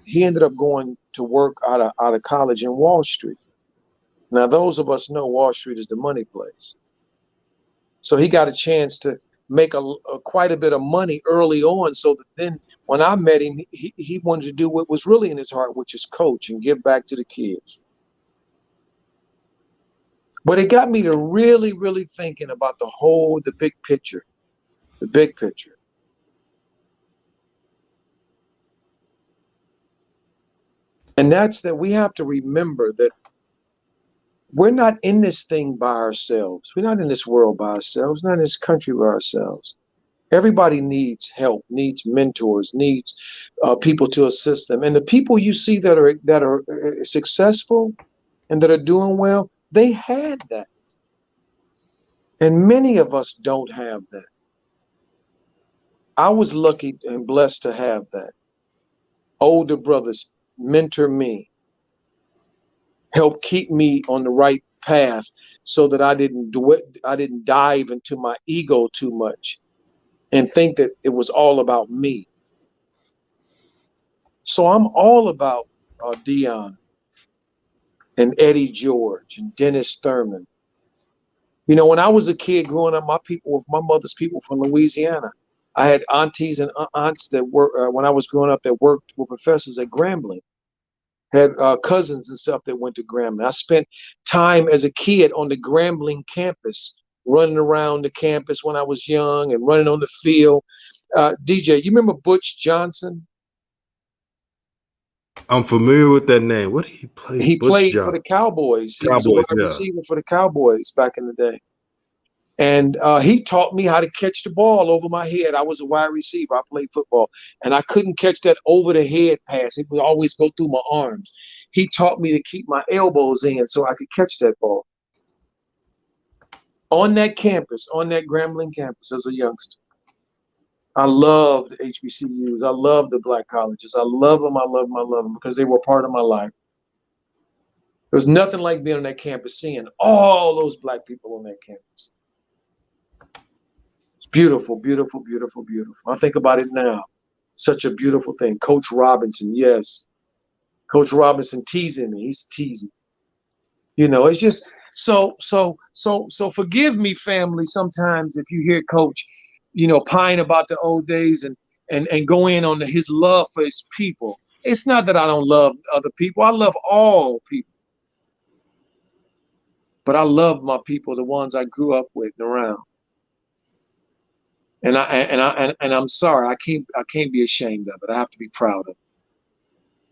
[SPEAKER 2] he ended up going to work out of college in Wall Street. Now, those of us know Wall Street is the money place. So he got a chance to make quite a bit of money early on. So that then when I met him, he wanted to do what was really in his heart, which is coach and give back to the kids. But it got me to really, really thinking about the big picture, the big picture. And that's that we have to remember that we're not in this thing by ourselves. We're not in this world by ourselves, not in this country by ourselves. Everybody needs help, needs mentors, needs people to assist them. And the people you see that are successful and that are doing well, they had that. And many of us don't have that. I was lucky and blessed to have that. Older brothers mentor me, help keep me on the right path so that I didn't dive into my ego too much and think that it was all about me. So I'm all about Dion. and Eddie George and Dennis Thurman. You know, when I was a kid growing up, my mother's people from Louisiana. I had aunties and aunts that worked when I was growing up that worked with professors at Grambling. Had cousins and stuff that went to Grambling. I spent time as a kid on the Grambling campus, running around the campus when I was young and running on the field. DJ, you remember Butch Johnson?
[SPEAKER 1] I'm familiar with that name. What did he play?
[SPEAKER 2] He
[SPEAKER 1] Butch
[SPEAKER 2] played for
[SPEAKER 1] Jones.
[SPEAKER 2] the Cowboys. He was a
[SPEAKER 1] Cowboys,
[SPEAKER 2] wide
[SPEAKER 1] yeah.
[SPEAKER 2] receiver for the Cowboys back in the day. And he taught me how to catch the ball over my head. I was a wide receiver. I played football, and I couldn't catch that over the head pass. It would always go through my arms. He taught me to keep my elbows in so I could catch that ball. On that campus, on that Grambling campus as a youngster. I loved HBCUs. I loved the black colleges. I love them. I love them. I love them because they were part of my life. There was nothing like being on that campus, seeing all those black people on that campus. It's beautiful, beautiful, beautiful, beautiful. I think about it now. Such a beautiful thing. Coach Robinson, yes. Coach Robinson teasing me. He's teasing. You know, it's just so forgive me, family, sometimes if you hear Coach, you know, pine about the old days and go in on his love for his people. It's not that I don't love other people. I love all people. But I love my people, the ones I grew up with and around. And I'm sorry, I can't be ashamed of it. I have to be proud of it.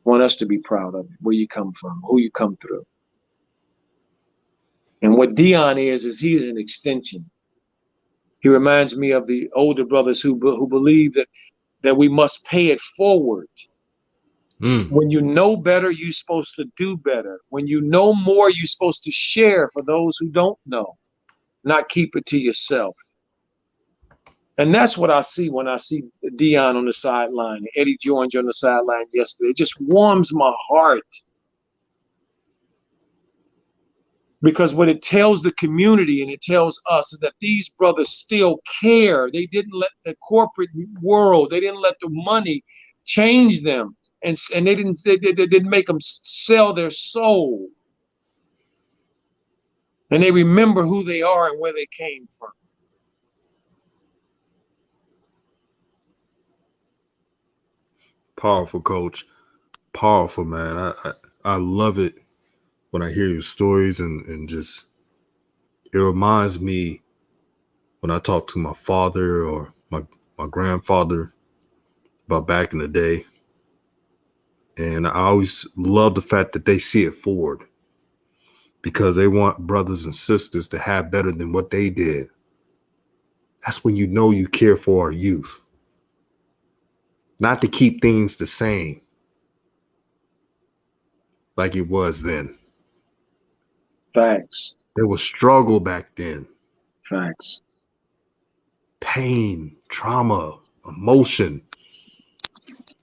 [SPEAKER 2] I want us to be proud of it, where you come from, who you come through. And what Dion is he is an extension. He reminds me of the older brothers who believe that we must pay it forward. When you know better, you're supposed to do better. When you know more, you're supposed to share for those who don't know, not keep it to yourself. And that's what I see when I see Dion on the sideline, Eddie George on the sideline yesterday. It just warms my heart. Because what it tells the community and it tells us is that these brothers still care. They didn't let the corporate world, they didn't let the money change them. And they didn't make them sell their soul. And they remember who they are and where they came from.
[SPEAKER 1] Powerful, Coach. Powerful, man. I love it when I hear your stories and just it reminds me when I talk to my father or my grandfather about back in the day. And I always love the fact that they see it forward because they want brothers and sisters to have better than what they did. That's when you know you care for our youth. Not to keep things the same like it was then.
[SPEAKER 2] Facts.
[SPEAKER 1] There was struggle back then.
[SPEAKER 2] Facts.
[SPEAKER 1] Pain, trauma, emotion.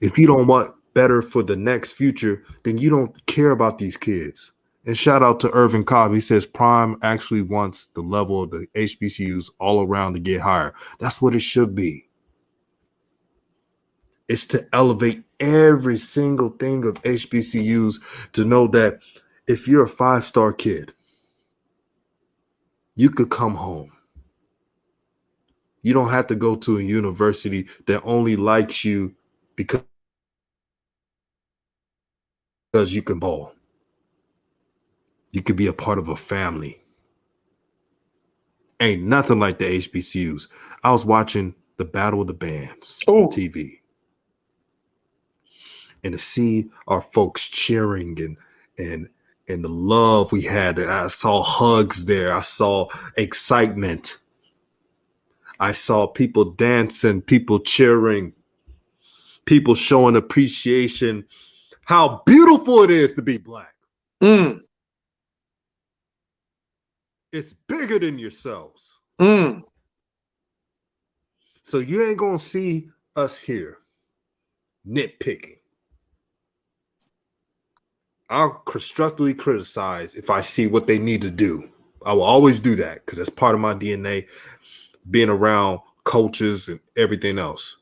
[SPEAKER 1] If you don't want better for the next future, then you don't care about these kids. And shout out to Irvin Cobb. He says Prime actually wants the level of the HBCUs all around to get higher. That's what it should be. It's to elevate every single thing of HBCUs to know that if you're a 5-star kid, you could come home. You don't have to go to a university that only likes you because you can ball. You could be a part of a family. Ain't nothing like the HBCUs. I was watching the Battle of the Bands on TV. And to see our folks cheering and the love we had. I saw hugs there. I saw excitement. I saw people dancing, people cheering, people showing appreciation. How beautiful it is to be Black.
[SPEAKER 2] Mm.
[SPEAKER 1] It's bigger than yourselves.
[SPEAKER 2] Mm.
[SPEAKER 1] So you ain't going to see us here nitpicking. I'll constructively criticize if I see what they need to do. I will always do that because that's part of my DNA, being around coaches and everything else.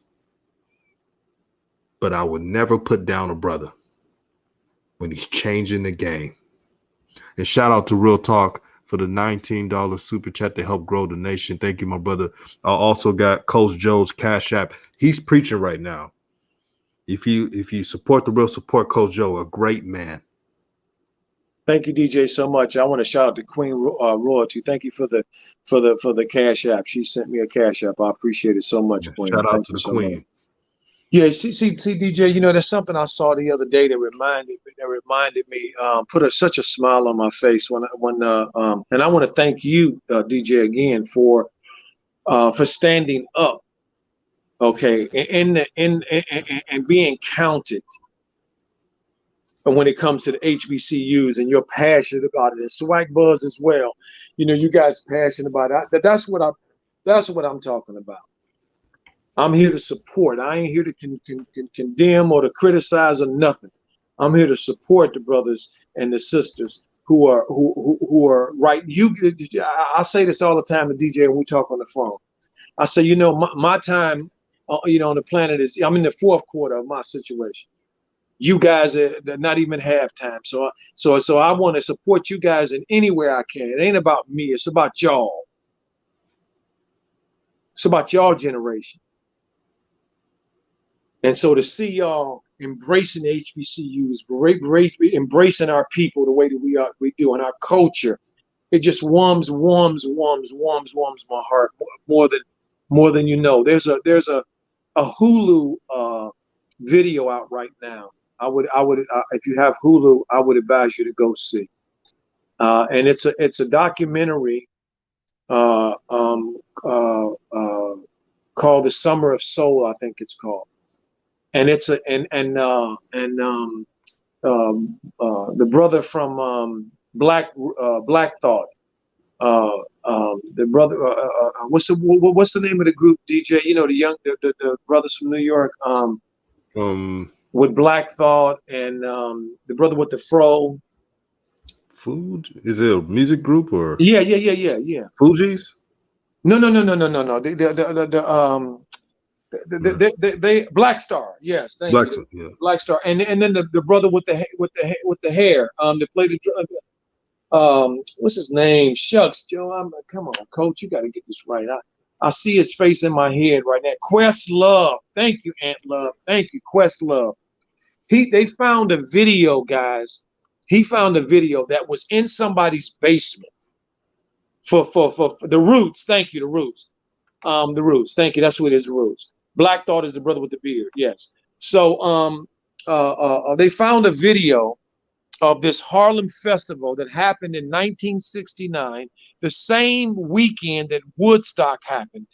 [SPEAKER 1] But I would never put down a brother when he's changing the game. And shout out to Real Talk for the $19 super chat to help grow the nation. Thank you, my brother. I also got Coach Joe's Cash App. He's preaching right now. If you support the real, support Coach Joe, a great man.
[SPEAKER 2] Thank you, DJ, so much. I want to shout out to Queen Royalty. Thank you for the Cash App. She sent me a Cash App. I appreciate it so much,
[SPEAKER 1] Yeah,
[SPEAKER 2] Queen.
[SPEAKER 1] shout out
[SPEAKER 2] Thank
[SPEAKER 1] to
[SPEAKER 2] you
[SPEAKER 1] the
[SPEAKER 2] so much.
[SPEAKER 1] Queen.
[SPEAKER 2] Yeah, see, DJ. You know, there's something I saw the other day that reminded me, put such a smile on my face and I want to thank you, DJ, again for standing up, okay, and being counted. And when it comes to the HBCUs, and you're passionate about it, and Swag Buzz as well, you know, you guys passionate about it. That's what I'm talking about. I'm here to support. I ain't here to condemn or to criticize or nothing. I'm here to support the brothers and the sisters who are right. I say this all the time to DJ when we talk on the phone. I say, you know, my time, you know, on the planet I'm in the fourth quarter of my situation. You guys are not even halftime. So I want to support you guys in any way I can. It ain't about me. It's about y'all. It's about y'all generation. And so to see y'all embracing the HBCUs, embracing our people the way that we do, and our culture, it just warms my heart more than you know. There's a Hulu video out right now. If you have Hulu, I would advise you to go see. And it's a documentary uh, um, uh, uh, called The Summer of Soul, I think it's called. And it's a and the brother from Black Thought, the brother, what's the name of the group, DJ? You know, the brothers from New York,
[SPEAKER 1] Um,
[SPEAKER 2] with Black Thought, and the brother with the fro.
[SPEAKER 1] Food? Is it a music group or
[SPEAKER 2] Yeah.
[SPEAKER 1] Fuji's?
[SPEAKER 2] No.
[SPEAKER 1] No.
[SPEAKER 2] They Black Star. Yes, thank
[SPEAKER 1] Black
[SPEAKER 2] you.
[SPEAKER 1] Sun, yeah.
[SPEAKER 2] Black Star, and then the brother with the hair, that played the what's his name? Shucks, Joe. Come on, Coach, you got to get this right. I see his face in my head right now. Quest Love. Thank you, Aunt Love. Thank you, Quest Love. They found a video, guys. He found a video that was in somebody's basement for the Roots. Thank you, the Roots. The Roots. Thank you. That's what it is, the Roots. Black Thought is the brother with the beard. Yes. So they found a video of this Harlem festival that happened in 1969, the same weekend that Woodstock happened.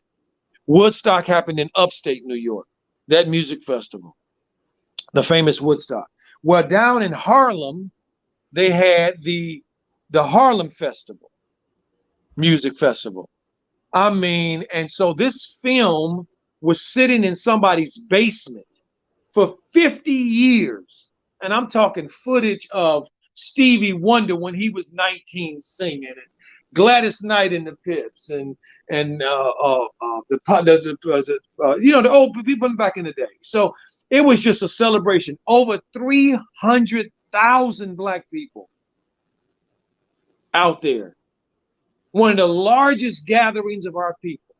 [SPEAKER 2] Woodstock happened in upstate New York, that music festival, the famous Woodstock. Well, down in Harlem, they had the Harlem Festival, music festival. I mean, and so this film was sitting in somebody's basement for 50 years. And I'm talking footage of Stevie Wonder when he was 19 singing, and Gladys Knight and the Pips, and you know, the old people back in the day. So it was just a celebration. Over 300,000 black people out there. One of the largest gatherings of our people,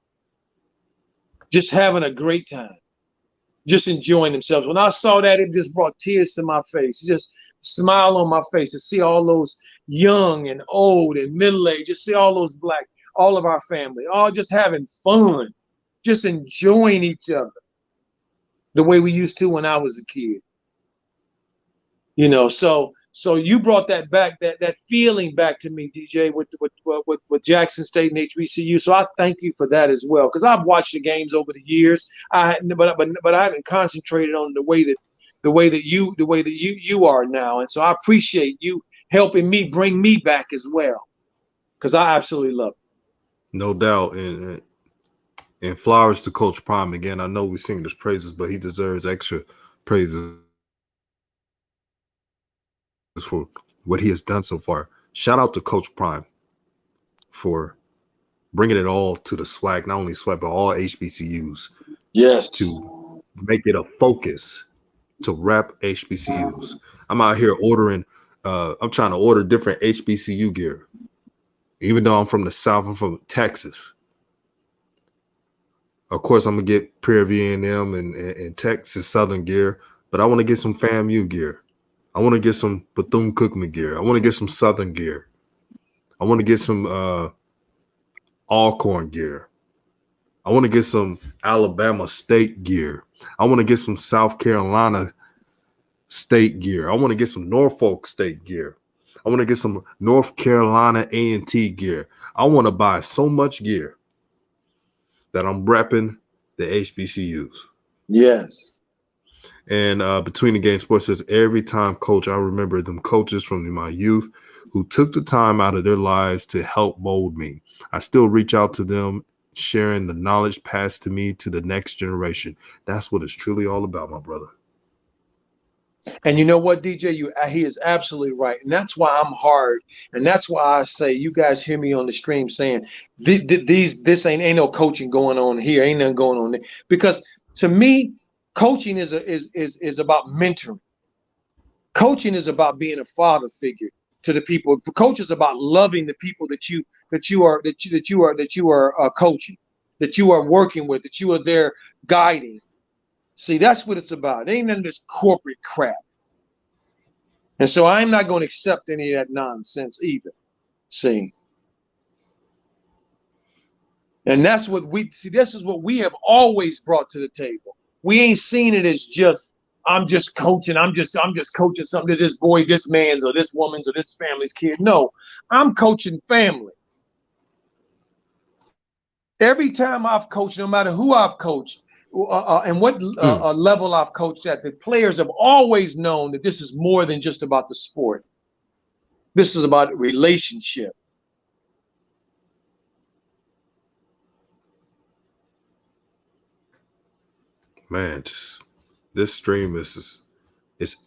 [SPEAKER 2] just having a great time, just enjoying themselves. When I saw that, it just brought tears to my face. Just smile on my face to see all those young and old and middle-aged, just see all those black, all of our family, all just having fun, just enjoying each other the way we used to when I was a kid. You know, so you brought that back, that feeling back to me, DJ, with Jackson State and HBCU. So I thank you for that as well, because I've watched the games over the years. But I haven't concentrated on the way that you are now, and so I appreciate you helping me bring me back as well, because I absolutely love it.
[SPEAKER 1] No doubt. And flowers to Coach Prime again. I know we sing his praises, but he deserves extra praises for what he has done so far. Shout out to Coach Prime for bringing it all to the swag, not only swag, but all HBCUs.
[SPEAKER 2] Yes.
[SPEAKER 1] To make it a focus to rep HBCUs. I'm out here ordering I'm trying to order different HBCU gear. Even though I'm from the South, I'm from Texas. Of course, I'm gonna get Prairie View A&M and Texas Southern gear, but I want to get some FAMU gear. I want to get some Bethune-Cookman gear. I want to get some Southern gear. I want to get some Alcorn gear. I want to get some Alabama State gear. I want to get some South Carolina State gear. I want to get some Norfolk State gear. I want to get some North Carolina A&T gear. I want to buy so much gear that I'm repping the HBCUs.
[SPEAKER 2] Yes.
[SPEAKER 1] And Between the Game Sports says, every time, coach, I remember them coaches from my youth who took the time out of their lives to help mold me. I still reach out to them, sharing the knowledge passed to me to the next generation. That's what it's truly all about, my brother.
[SPEAKER 2] And you know what, DJ, he is absolutely right. And that's why I'm hard. And that's why I say, you guys hear me on the stream saying, this ain't no coaching going on here. Ain't nothing going on there. Because to me, coaching is about mentoring. Coaching is about being a father figure to the people. Coach is about loving the people that you are coaching, that you are working with, that you are there guiding. See, that's what it's about. It ain't none of this corporate crap. And so I'm not going to accept any of that nonsense either. See. And that's what this is what we have always brought to the table. We ain't seen it as just, I'm just coaching something to this boy, this man's or this woman's or this family's kid. No, I'm coaching family. Every time I've coached, no matter who I've coached and what level I've coached at, the players have always known that this is more than just about the sport. This is about relationship.
[SPEAKER 1] Man, just this stream is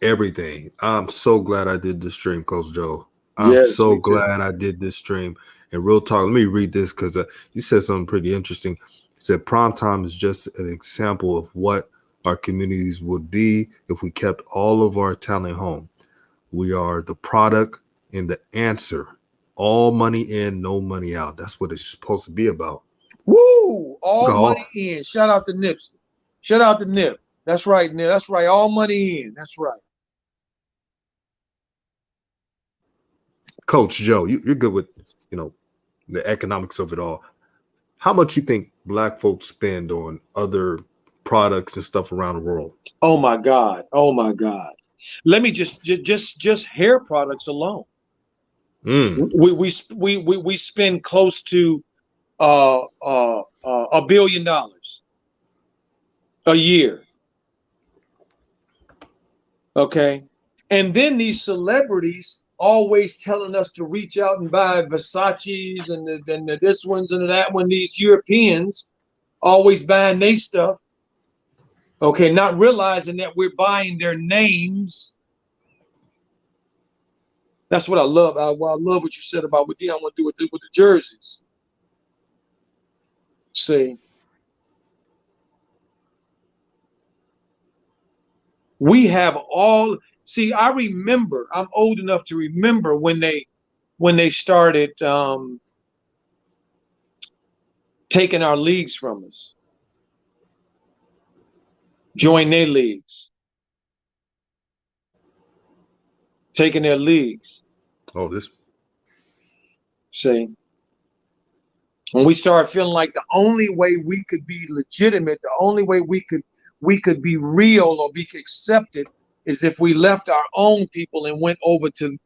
[SPEAKER 1] everything. I'm so glad I did this stream, Coach Joe. I'm so glad I did this stream. And real talk, let me read this because you said something pretty interesting. You said prime time is just an example of what our communities would be if we kept all of our talent home. We are the product and the answer. All money in, no money out. That's what it's supposed to be about.
[SPEAKER 2] Woo! All money in. Shout out to Nipsey. Shout out to Nip. That's right, Nip. That's right. All money in. That's right.
[SPEAKER 1] Coach Joe, you're good with, the economics of it all. How much you think Black folks spend on other products and stuff around the world?
[SPEAKER 2] Oh my God. Oh my God. Let me just hair products alone. We spend close to $1 billion a year. Okay. And then these celebrities always telling us to reach out and buy Versace's and the this ones and that one. These Europeans always buying their stuff. Okay, not realizing that we're buying their names. That's what I love. I love what you said about what Dion want to do with the jerseys. See, we have all. See, I remember. I'm old enough to remember when they started taking our leagues from us. Join their leagues. Taking their leagues.
[SPEAKER 1] Oh, this.
[SPEAKER 2] See, when we started feeling like the only way we could be legitimate, the only way we could be real or be accepted is if we left our own people and went over to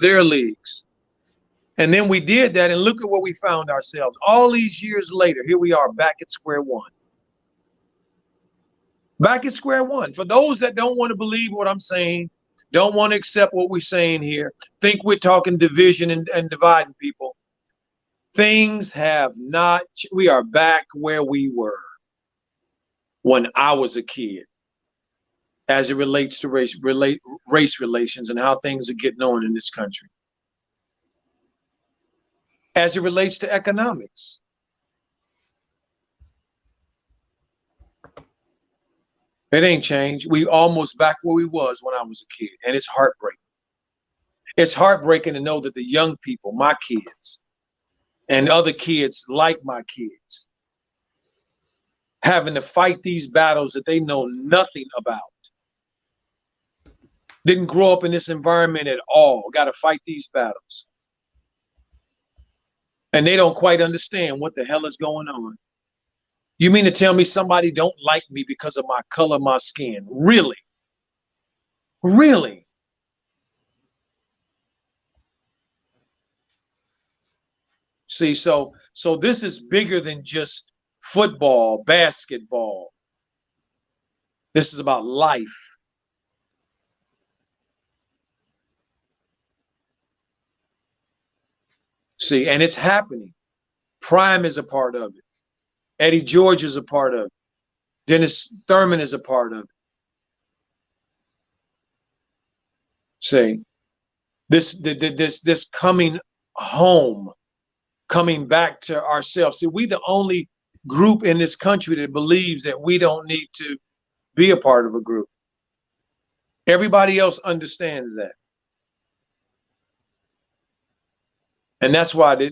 [SPEAKER 2] their leagues. And then we did that, and look at where we found ourselves. All these years later, here we are back at square one. Back at square one. For those that don't want to believe what I'm saying, don't want to accept what we're saying here, think we're talking division and dividing people. Things have not, we are back where we were when I was a kid as it relates to race relations and how things are getting on in this country. As it relates to economics. It ain't changed. We almost back where we was when I was a kid, and it's heartbreaking. It's heartbreaking to know that the young people, my kids, and other kids like my kids, having to fight these battles that they know nothing about. Didn't grow up in this environment at all. Got to fight these battles. And they don't quite understand what the hell is going on. You mean to tell me somebody don't like me because of my color, my skin? Really? Really? See, so this is bigger than just football, basketball. This is about life. See, and it's happening. Prime is a part of it. Eddie George is a part of it. Dennis Thurman is a part of it. See, this coming home, coming back to ourselves. See, we the only group in this country that believes that we don't need to be a part of a group. Everybody else understands that. And that's why we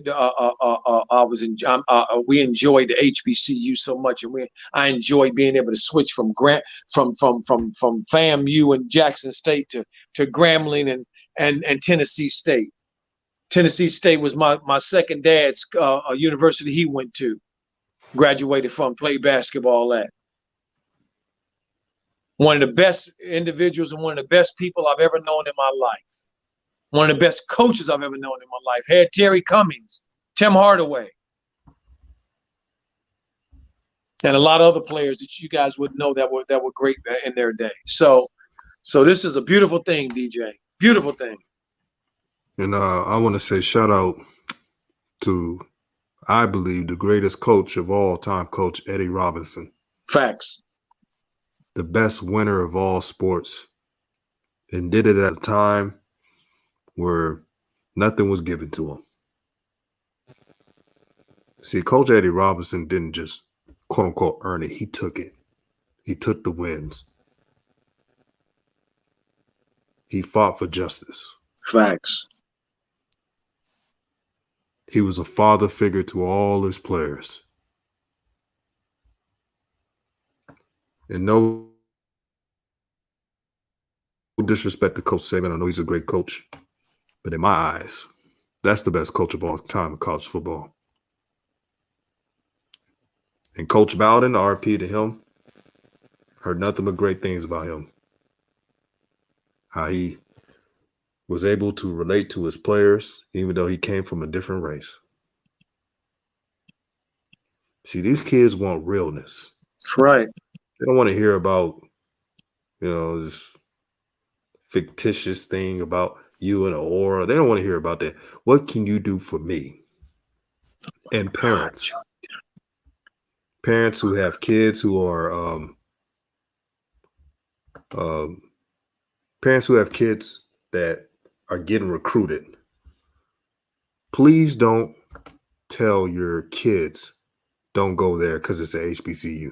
[SPEAKER 2] enjoyed the HBCU so much, and I enjoyed being able to switch from FAMU and Jackson State to Grambling and Tennessee State. Tennessee State was my second dad's university he went to, graduated from, played basketball at. One of the best individuals and one of the best people I've ever known in my life. One of the best coaches I've ever known in my life. Had Terry Cummings, Tim Hardaway, and a lot of other players that you guys would know that were great in their day. So this is a beautiful thing, DJ. Beautiful thing.
[SPEAKER 1] And I want to say shout out to, I believe, the greatest coach of all time, Coach Eddie Robinson.
[SPEAKER 2] Facts.
[SPEAKER 1] The best winner of all sports, and did it at a time where nothing was given to him. See, Coach Eddie Robinson didn't just quote unquote earn it. He took it. He took the wins. He fought for justice.
[SPEAKER 2] Facts.
[SPEAKER 1] He was a father figure to all his players. And no disrespect to Coach Saban. I know he's a great coach. But in my eyes, that's the best coach of all time in college football. And Coach Bowden, RP to him, heard nothing but great things about him. How he was able to relate to his players, even though he came from a different race. See, these kids want realness.
[SPEAKER 2] That's right.
[SPEAKER 1] They don't want to hear about, this fictitious thing about you and an aura. They don't want to hear about that. What can you do for me? And parents who have kids who are parents who have kids that are getting recruited. Please don't tell your kids don't go there because it's a HBCU.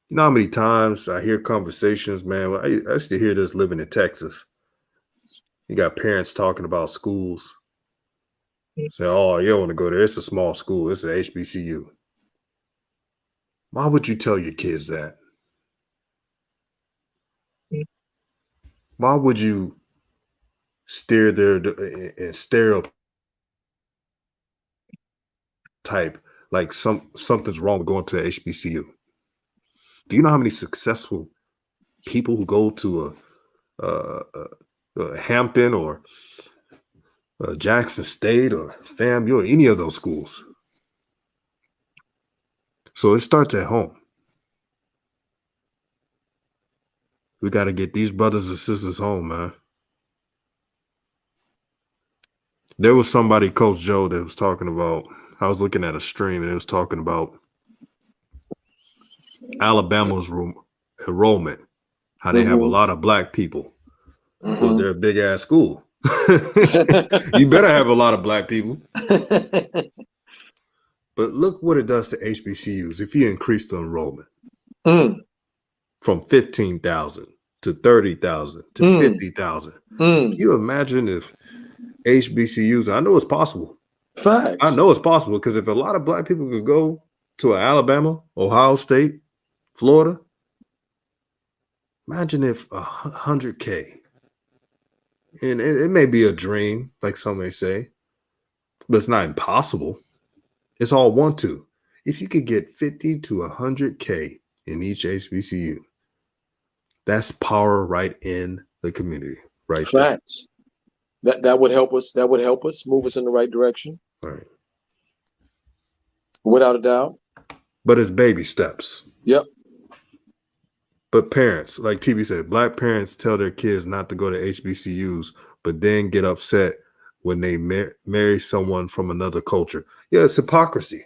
[SPEAKER 1] You know how many times I hear conversations, man? I used to hear this living in Texas. You got parents talking about schools. Say, oh, you don't want to go there. It's a small school. It's an HBCU. Why would you tell your kids that? Why would you steer there and stereotype like something's wrong with going to a HBCU? Do you know how many successful people who go to a Hampton or Jackson State or FAMU or any of those schools? So it starts at home. We got to get these brothers and sisters home, man. There was somebody, Coach Joe, that was talking about, I was looking at a stream and it was talking about Alabama's enrollment, how they have a lot of black people. Well, they're a big ass school. You better have a lot of black people. But look what it does to HBCUs if you increase the enrollment from 15,000 to 30,000 to 50,000. Can you imagine if HBCUs? I know it's possible.
[SPEAKER 2] Facts.
[SPEAKER 1] I know it's possible because if a lot of black people could go to Alabama, Ohio State, Florida, imagine if 100K, and it may be a dream, like some may say, but it's not impossible. It's all want to. If you could get 50 to 100K in each HBCU, that's power right in the community, right there.
[SPEAKER 2] Facts. That would help us. That would help us move us in the right direction.
[SPEAKER 1] Right.
[SPEAKER 2] Without a doubt.
[SPEAKER 1] But it's baby steps.
[SPEAKER 2] Yep.
[SPEAKER 1] But parents, like TV said, black parents tell their kids not to go to HBCUs, but then get upset when they marry someone from another culture. Yeah, it's hypocrisy.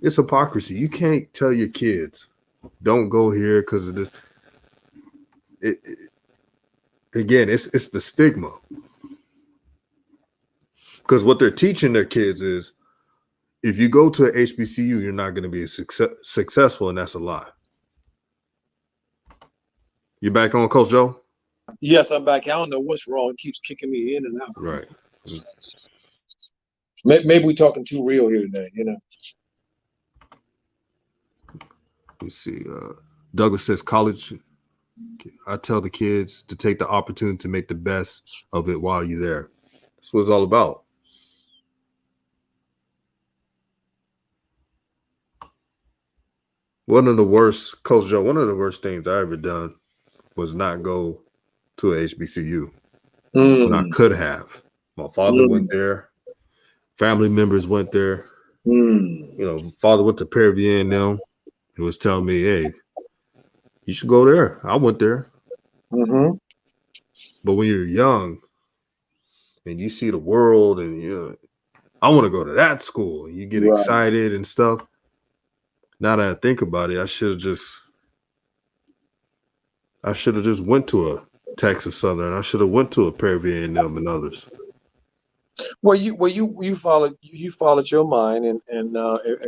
[SPEAKER 1] It's hypocrisy. You can't tell your kids, don't go here because of this. Again, it's the stigma. Because what they're teaching their kids is, if you go to an HBCU, you're not going to be successful, and that's a lie. You back on, Coach Joe?
[SPEAKER 2] Yes, I'm back. I don't know what's wrong. It keeps kicking me in and out.
[SPEAKER 1] Right.
[SPEAKER 2] Maybe we're talking too real here today, you know.
[SPEAKER 1] Let's see. Douglas says, college, I tell the kids to take the opportunity to make the best of it while you're there. That's what it's all about. One of the worst, Coach Joe, one of the worst things I ever done was not go to a HBCU when I could have. My father went there. Family members went there. You know, father went to Perrier and them. He was telling me, hey, you should go there. I went there. But when you're young and you see the world and you're, I want to go to that school, and you get excited and stuff. Now that I think about it, I should have just went to a Texas Southern. I should have went to a Perrier and them and others.
[SPEAKER 2] Well, you followed your mind and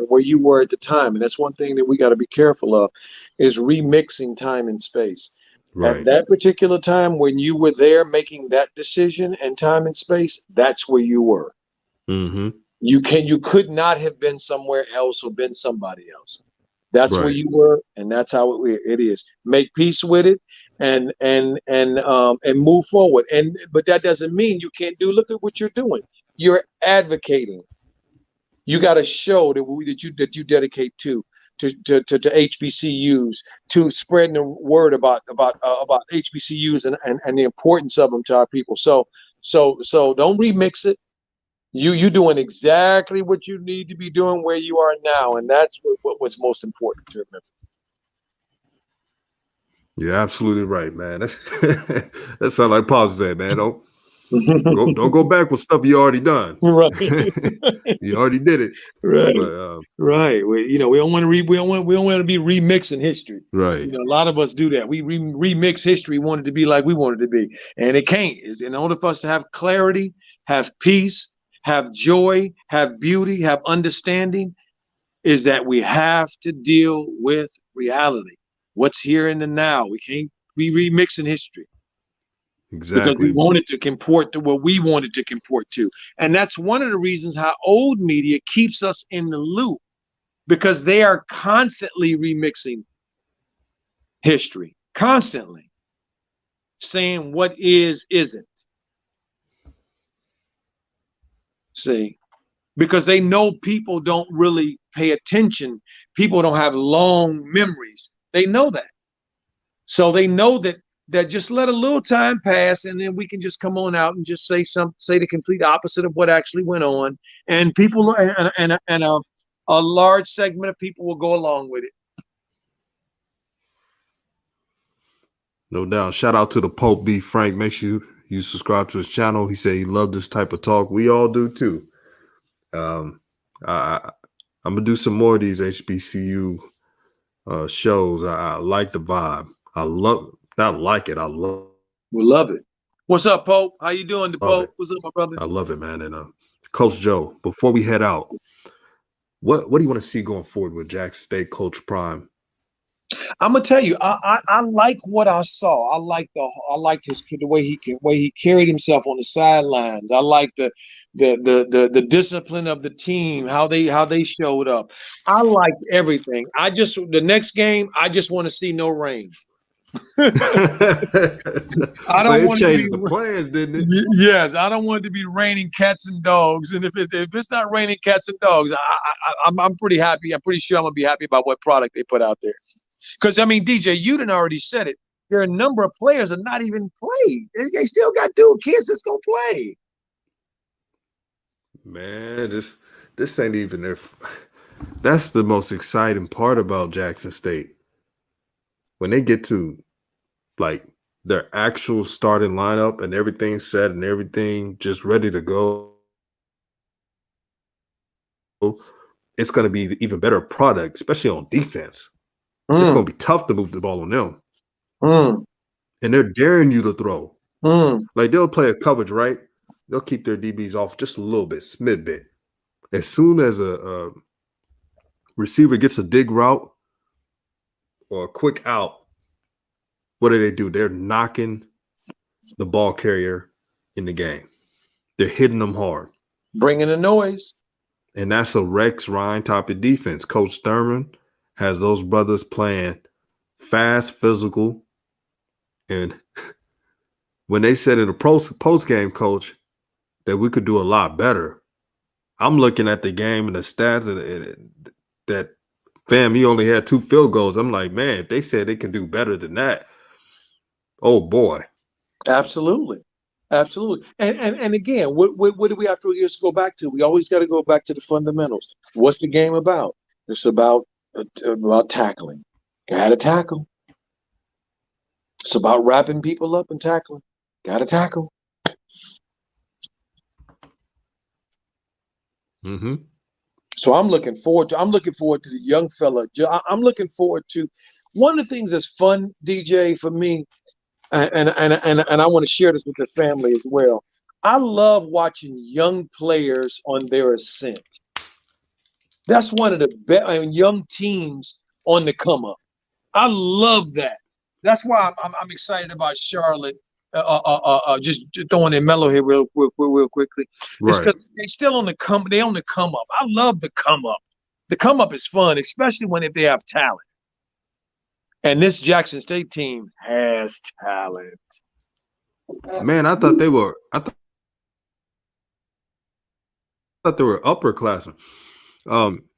[SPEAKER 2] where you were at the time, and that's one thing that we got to be careful of, is remixing time and space. Right. At that particular time when you were there making that decision and time and space, that's where you were. You could not have been somewhere else or been somebody else. That's where you were, and that's how it is. Make peace with it, and move forward. But that doesn't mean you can't do. Look at what you're doing. You're advocating. You got to show that you dedicate to HBCUs, to spreading the word about HBCUs and the importance of them to our people. So don't remix it. You doing exactly what you need to be doing where you are now, and that's what's most important to remember.
[SPEAKER 1] You're absolutely right, man. That sounds like Paul said, man. Don't go back with stuff you already done.
[SPEAKER 2] Right.
[SPEAKER 1] You already did it.
[SPEAKER 2] Right.
[SPEAKER 1] But,
[SPEAKER 2] right. We don't want to be remixing history.
[SPEAKER 1] Right.
[SPEAKER 2] You know, a lot of us do that. We remix history, want it to be like we want it to be, and it can't. Is in order for us to have clarity, have peace, have joy, have beauty, have understanding, is that we have to deal with reality. What's here in the now. We can't be remixing history.
[SPEAKER 1] Exactly.
[SPEAKER 2] Because we want it to comport to what we want it to comport to. And that's one of the reasons how old media keeps us in the loop, because they are constantly remixing history, constantly saying what isn't. See, because they know people don't really pay attention. People don't have long memories. They know that. So they know that just let a little time pass, and then we can just come on out and just say the complete opposite of what actually went on. And people and a large segment of people will go along with it.
[SPEAKER 1] No doubt. Shout out to the Pope B. Frank. Make sure you subscribe to his channel. He said he loved this type of talk. We all do too. I'm gonna do some more of these HBCU shows. I like the vibe. I love
[SPEAKER 2] We love it. What's up, Pope? How you doing, the Pope? What's up, my brother?
[SPEAKER 1] I love it, man. And Coach Joe, before we head out, what do you want to see going forward with Jackson State Coach Prime?
[SPEAKER 2] I'm gonna tell you, I like what I saw. I liked the way he carried himself on the sidelines. I like the discipline of the team, how they showed up. I liked everything. The next game, I just want to see no rain. I
[SPEAKER 1] Well,
[SPEAKER 2] don't
[SPEAKER 1] it
[SPEAKER 2] want it to be.
[SPEAKER 1] changed the plans, didn't it?
[SPEAKER 2] Yes, I don't want it to be raining cats and dogs. And if it's not raining cats and dogs, I'm pretty happy. I'm pretty sure I'm gonna be happy about what product they put out there. Because I mean, DJ, you done already said it. There are a number of players that not even played. They still got kids that's gonna play.
[SPEAKER 1] Man, this ain't even their. That's the most exciting part about Jackson State. When they get to like their actual starting lineup and everything's set and everything just ready to go, it's going to be an even better product, especially on defense. It's going to be tough to move the ball on them. And they're daring you to throw. Like they'll play a coverage, right? They'll keep their DBs off just a little bit, smid bit. As soon as a receiver gets a dig route or a quick out, what do? They're knocking the ball carrier in the game. They're hitting them hard.
[SPEAKER 2] Bringing the noise.
[SPEAKER 1] And that's a Rex Ryan type of defense. Coach Thurman has those brothers playing fast, physical. And when they said in the post game, coach, that we could do a lot better, I'm looking at the game and the stats that FAMU only had 2 field goals. I'm like, man, if they said they can do better than that, oh boy.
[SPEAKER 2] Absolutely. Absolutely. And again, what do we have to just go back to? We always got to go back to the fundamentals. What's the game about? It's about tackling. Got to tackle. It's about wrapping people up and tackling. Got to tackle.
[SPEAKER 1] Mm-hmm.
[SPEAKER 2] So I'm looking forward to the young fella. I'm looking forward to one of the things that's fun, DJ, for me, and I want to share this with the family as well. I love watching young players on their ascent. That's one of the best. I mean, young teams on the come up. I love that. That's why I'm excited about Charlotte. Just throwing in Mello here real quickly. It's
[SPEAKER 1] Right.
[SPEAKER 2] because they still on the come. They on the come up. I love the come up. The come up is fun, especially if they have talent. And this Jackson State team has talent.
[SPEAKER 1] Man, I thought they were upperclassmen.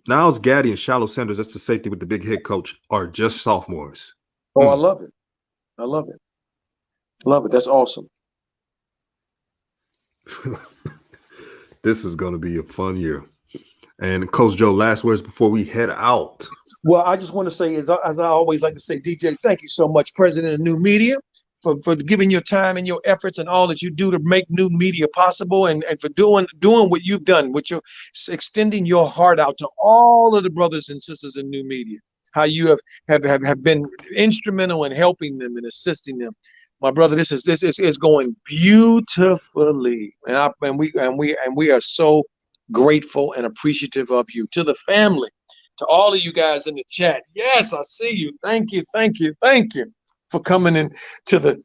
[SPEAKER 1] Niles Gaddy and Shallow Sanders, that's the safety with the big head coach, are just sophomores.
[SPEAKER 2] Oh, I love it. I love it. Love it. That's awesome.
[SPEAKER 1] This is going to be a fun year. And Coach Joe, last words before we head out.
[SPEAKER 2] Well, I just want to say, as I always like to say, DJ, thank you so much, President of New Media, for giving your time and your efforts and all that you do to make new media possible, and for doing what you've done, with your extending your heart out to all of the brothers and sisters in new media. How you have been instrumental in helping them and assisting them. My brother, this is going beautifully, and we are so grateful and appreciative of you. To the family, to all of you guys in the chat, yes, I see you. Thank you for coming in to the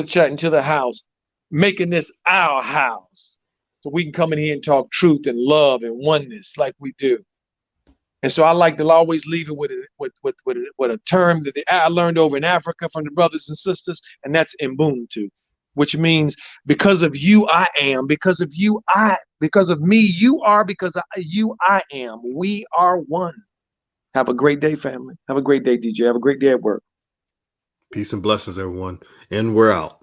[SPEAKER 2] chat and to the house, making this our house, so we can come in here and talk truth and love and oneness like we do. And so I like to always leave it with a term that I learned over in Africa from the brothers and sisters, and that's Ubuntu, which means because of you, I am. Because of you, because of me, you are. Because of you, I am. We are one. Have a great day, family. Have a great day, DJ. Have a great day at work.
[SPEAKER 1] Peace and blessings, everyone. And we're out.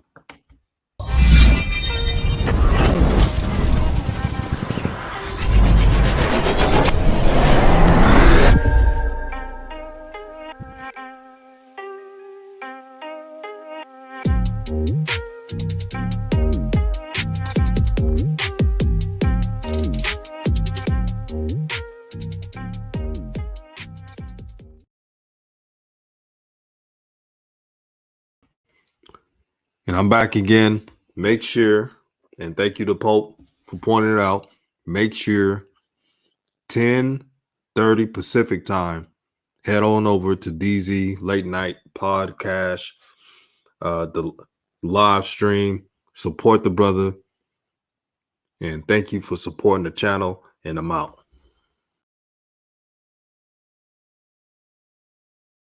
[SPEAKER 1] And I'm back again. Make sure, and thank you to Pope for pointing it out, make sure 10:30 Pacific time head on over to DZ Late Night Podcast, the live stream. Support the brother. And thank you for supporting the channel. And I'm out.